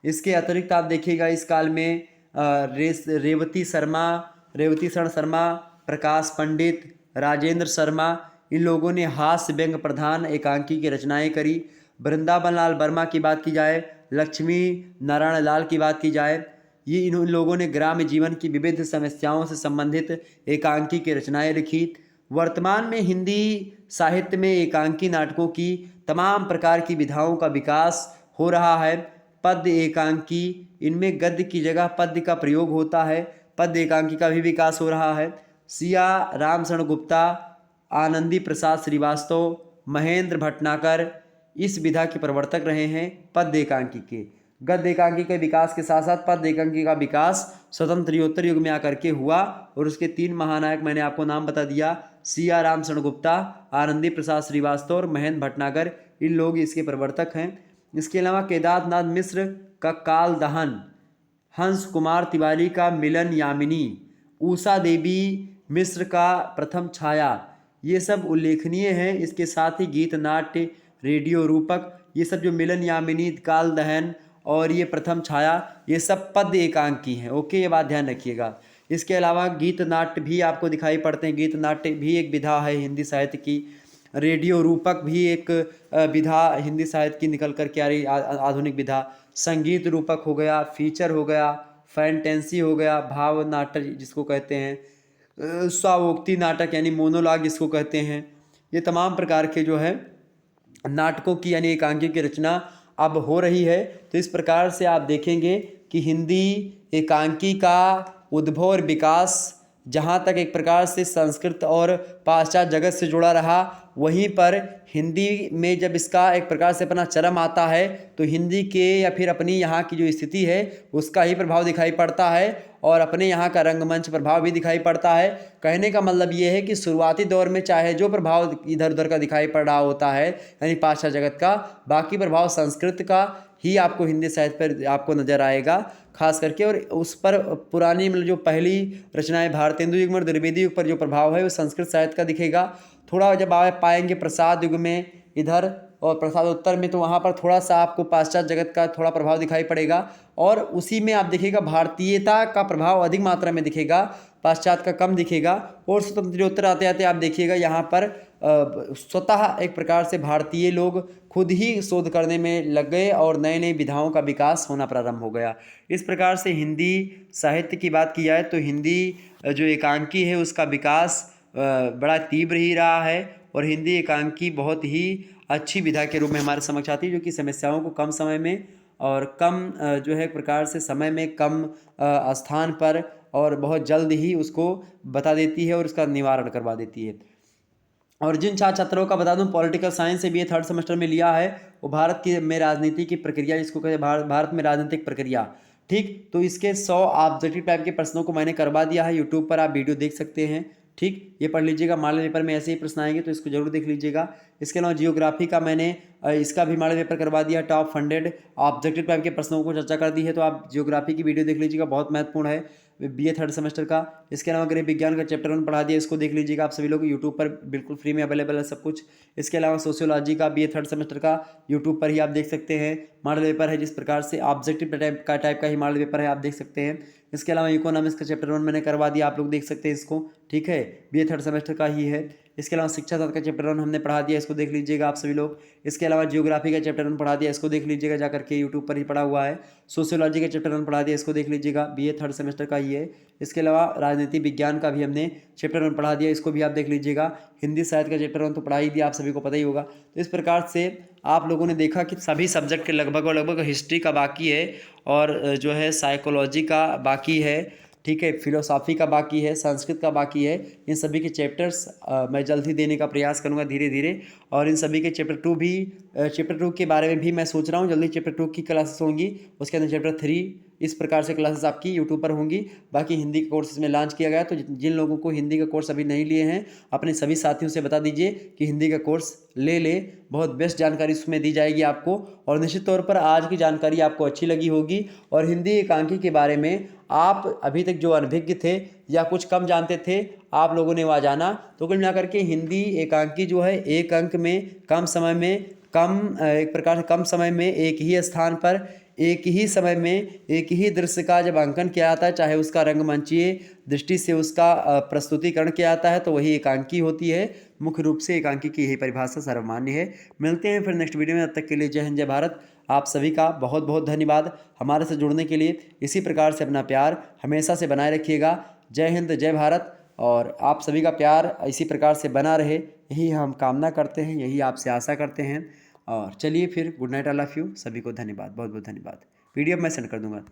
इसके अतिरिक्त आप देखिएगा इस काल में रेवती शरण शर्मा, प्रकाश पंडित, राजेंद्र शर्मा, इन लोगों ने हास्य व्यंग प्रधान एकांकी की रचनाएं करी। वृंदावन लाल वर्मा की बात की जाए, लक्ष्मी नारायण लाल की बात की जाए, ये इन लोगों ने ग्राम्य जीवन की विविध समस्याओं से संबंधित एकांकी की रचनाएं लिखी। वर्तमान में हिंदी साहित्य में एकांकी नाटकों की तमाम प्रकार की विधाओं का विकास हो रहा है। पद्य एकांकी, इनमें गद्य की जगह पद्य का प्रयोग होता है, पद्य एकांकी का भी विकास हो रहा है। सिया रामशरण गुप्ता, आनंदी प्रसाद श्रीवास्तव, महेंद्र भटनागर इस विधा के प्रवर्तक रहे हैं पद्य एकांकी के। गद्य एकांकी के विकास के साथ साथ पद्य एकांकी का विकास स्वतंत्रोत्तर युग में आकर के हुआ। और उसके 3 महानायक मैंने आपको नाम बता दिया, सिया राम शरणगुप्ता, आनंदी प्रसाद श्रीवास्तव और महेंद्र भटनागर, इन लोग इसके प्रवर्तक हैं। इसके अलावा केदारनाथ मिश्र का काल दहन, हंस कुमार तिवारी का मिलन यामिनी, उषा देवी मिश्र का प्रथम छाया, ये सब उल्लेखनीय हैं। इसके साथ ही गीत नाट्य, रेडियो रूपक, ये सब जो मिलन यामिनी, काल दहन और ये प्रथम छाया, ये सब पद्य एकांकी हैं। ओके, ये बात ध्यान रखिएगा। इसके अलावा गीत नाट्य भी आपको दिखाई पड़ते हैं। गीत नाट्य भी एक विधा है हिंदी साहित्य की। रेडियो रूपक भी एक विधा हिंदी साहित्य की निकल कर के आ रही आधुनिक विधा। संगीत रूपक हो गया, फीचर हो गया, फैंटेंसी हो गया, भाव नाटक जिसको कहते हैं, स्वावोक्ति नाटक यानी मोनोलॉग जिसको कहते हैं, ये तमाम प्रकार के जो है नाटकों की यानी एकांकी की रचना अब हो रही है। तो इस प्रकार से आप देखेंगे कि हिंदी एकांकी का उद्भव और विकास जहाँ तक एक प्रकार से संस्कृत और पाश्चात्य जगत से जुड़ा रहा, वहीं पर हिंदी में जब इसका एक प्रकार से अपना चरम आता है तो हिंदी के या फिर अपनी यहाँ की जो स्थिति है उसका ही प्रभाव दिखाई पड़ता है और अपने यहाँ का रंगमंच प्रभाव भी दिखाई पड़ता है। कहने का मतलब ये है कि शुरुआती दौर में चाहे जो प्रभाव इधर उधर का दिखाई पड़ रहा होता है यानी पाश्चात्य जगत का, बाकी प्रभाव संस्कृत का ही आपको हिंदी साहित्य पर आपको नजर आएगा खास करके। और उस पर पुरानी मतलब जो पहली रचनाएं भारतेंदु युग में और द्विवेदी युग पर जो प्रभाव है वो संस्कृत साहित्य का दिखेगा। थोड़ा जब आप पाएंगे प्रसाद युग में इधर और प्रसादोत्तर में, तो वहाँ पर थोड़ा सा आपको पाश्चात्य जगत का थोड़ा प्रभाव दिखाई पड़ेगा और उसी में आप देखिएगा भारतीयता का प्रभाव अधिक मात्रा में दिखेगा, पाश्चात्य का कम दिखेगा। और स्वतंत्रोत्तर आते आते आप देखिएगा यहाँ पर स्वतः एक प्रकार से भारतीय लोग खुद ही शोध करने में लग गए और नए नए विधाओं का विकास होना प्रारंभ हो गया। इस प्रकार से हिंदी साहित्य की बात की जाए तो हिंदी जो एकांकी है उसका विकास बड़ा तीव्र ही रहा है और हिंदी एकांकी बहुत ही अच्छी विधा के रूप में हमारे समक्ष आती है, जो कि समस्याओं को कम समय में और कम जो है प्रकार से समय में कम स्थान पर और बहुत जल्द ही उसको बता देती है और उसका निवारण करवा देती है। और जिन छात्र छात्रों का बता दूं पॉलिटिकल साइंस से BA 3rd सेमेस्टर में लिया है, वो भारत की में राजनीति की प्रक्रिया जिसको कहते हैं भारत में राजनीतिक प्रक्रिया, ठीक, तो इसके 100 ऑब्जेक्टिव टाइप के प्रश्नों को मैंने करवा दिया है। यूट्यूब पर आप वीडियो देख सकते हैं, ठीक, ये पढ़ लीजिएगा। मॉडल पेपर में ऐसे ही प्रश्न आएंगे तो इसको जरूर देख लीजिएगा। इसके अलावा जियोग्राफी का मैंने इसका भी मॉडल पेपर करवा दिया, टॉप 100 ऑब्जेक्टिव टाइप के प्रश्नों को चर्चा कर दी है, तो आप जियोग्राफी की वीडियो देख लीजिएगा, बहुत महत्वपूर्ण है BA 3rd सेमेस्टर का। इसके अलावा गृह विज्ञान का चैप्टर 1 पढ़ा दिया, इसको देख लीजिएगा आप सभी लोग, यूट्यूब पर बिल्कुल फ्री में अवेलेबल है सब कुछ। इसके अलावा सोशियोलॉजी का BA 3rd सेमेस्टर का यूट्यूब पर ही आप देख सकते हैं, मॉडल पेपर है जिस प्रकार से ऑब्जेक्टिव टाइप का ही मॉडल पेपर है, आप देख सकते हैं। इसके अलावा इकोनॉमिक्स का चैप्टर 1 मैंने करवा दिया, आप लोग देख सकते हैं इसको, ठीक है, BA 3rd सेमेस्टर का ही है। इसके अलावा शिक्षा शास्त्र का चैप्टर 1 हमने पढ़ा दिया, इसको देख लीजिएगा आप सभी लोग। इसके अलावा जियोग्राफी का चैप्टर 1 पढ़ा दिया, इसको देख लीजिएगा जा करके, यूट्यूब पर ही पढ़ा हुआ है। सोशियोलॉजी का चैप्टर 1 पढ़ा दिया, इसको देख लीजिएगा, BA 3rd सेमेस्टर का ही है। इसके अलावा राजनीति विज्ञान का भी हमने चैप्टर 1 पढ़ा दिया, इसको भी आप देख लीजिएगा। हिंदी साहित्य का चैप्टर 1 तो पढ़ा ही दिया, आप सभी को पता ही होगा। तो इस प्रकार से आप लोगों ने देखा कि सभी सब्जेक्ट के लगभग हिस्ट्री का बाकी है और जो है साइकोलॉजी का बाकी है, ठीक है, फिलोसॉफी का बाकी है, संस्कृत का बाकी है। इन सभी के चैप्टर्स मैं जल्द ही देने का प्रयास करूंगा धीरे धीरे। और इन सभी के चैप्टर 2 के बारे में भी मैं सोच रहा हूं, जल्दी चैप्टर 2 की क्लासेस होंगी, उसके अंदर चैप्टर 3 इस प्रकार से क्लासेस आपकी यूट्यूब पर होंगी। बाकी हिंदी का कोर्स इसमें लॉन्च किया गया, तो जिन लोगों को हिंदी का कोर्स अभी नहीं लिए हैं अपने सभी साथियों से बता दीजिए कि हिंदी का कोर्स ले बहुत बेस्ट जानकारी उसमें दी जाएगी आपको। और निश्चित तौर पर आज की जानकारी आपको अच्छी लगी होगी और हिंदी एकांकी के बारे में आप अभी तक जो अनभिज्ञ थे या कुछ कम जानते थे, आप लोगों ने वह जाना। तो कुल मिलाकर के हिंदी एकांकी जो है एक अंक में कम समय में एक प्रकार से कम समय में एक ही स्थान पर एक ही समय में एक ही दृश्य का जब अंकन किया जाता है, चाहे उसका रंगमंचीय दृष्टि से उसका प्रस्तुतिकरण किया जाता है, तो वही एकांकी होती है। मुख्य रूप से एकांकी की यही परिभाषा सर्वमान्य है। मिलते हैं फिर नेक्स्ट वीडियो में, तब तक के लिए जय हिंद जय भारत। आप सभी का बहुत बहुत धन्यवाद हमारे से जुड़ने के लिए। इसी प्रकार से अपना प्यार हमेशा से बनाए रखिएगा। जय हिंद जय भारत। और आप सभी का प्यार इसी प्रकार से बना रहे, यही हम कामना करते हैं, यही आपसे आशा करते हैं। और चलिए फिर, good night, I love you. सभी को धन्यवाद, बहुत बहुत धन्यवाद। PDF मैं सेंड कर दूंगा।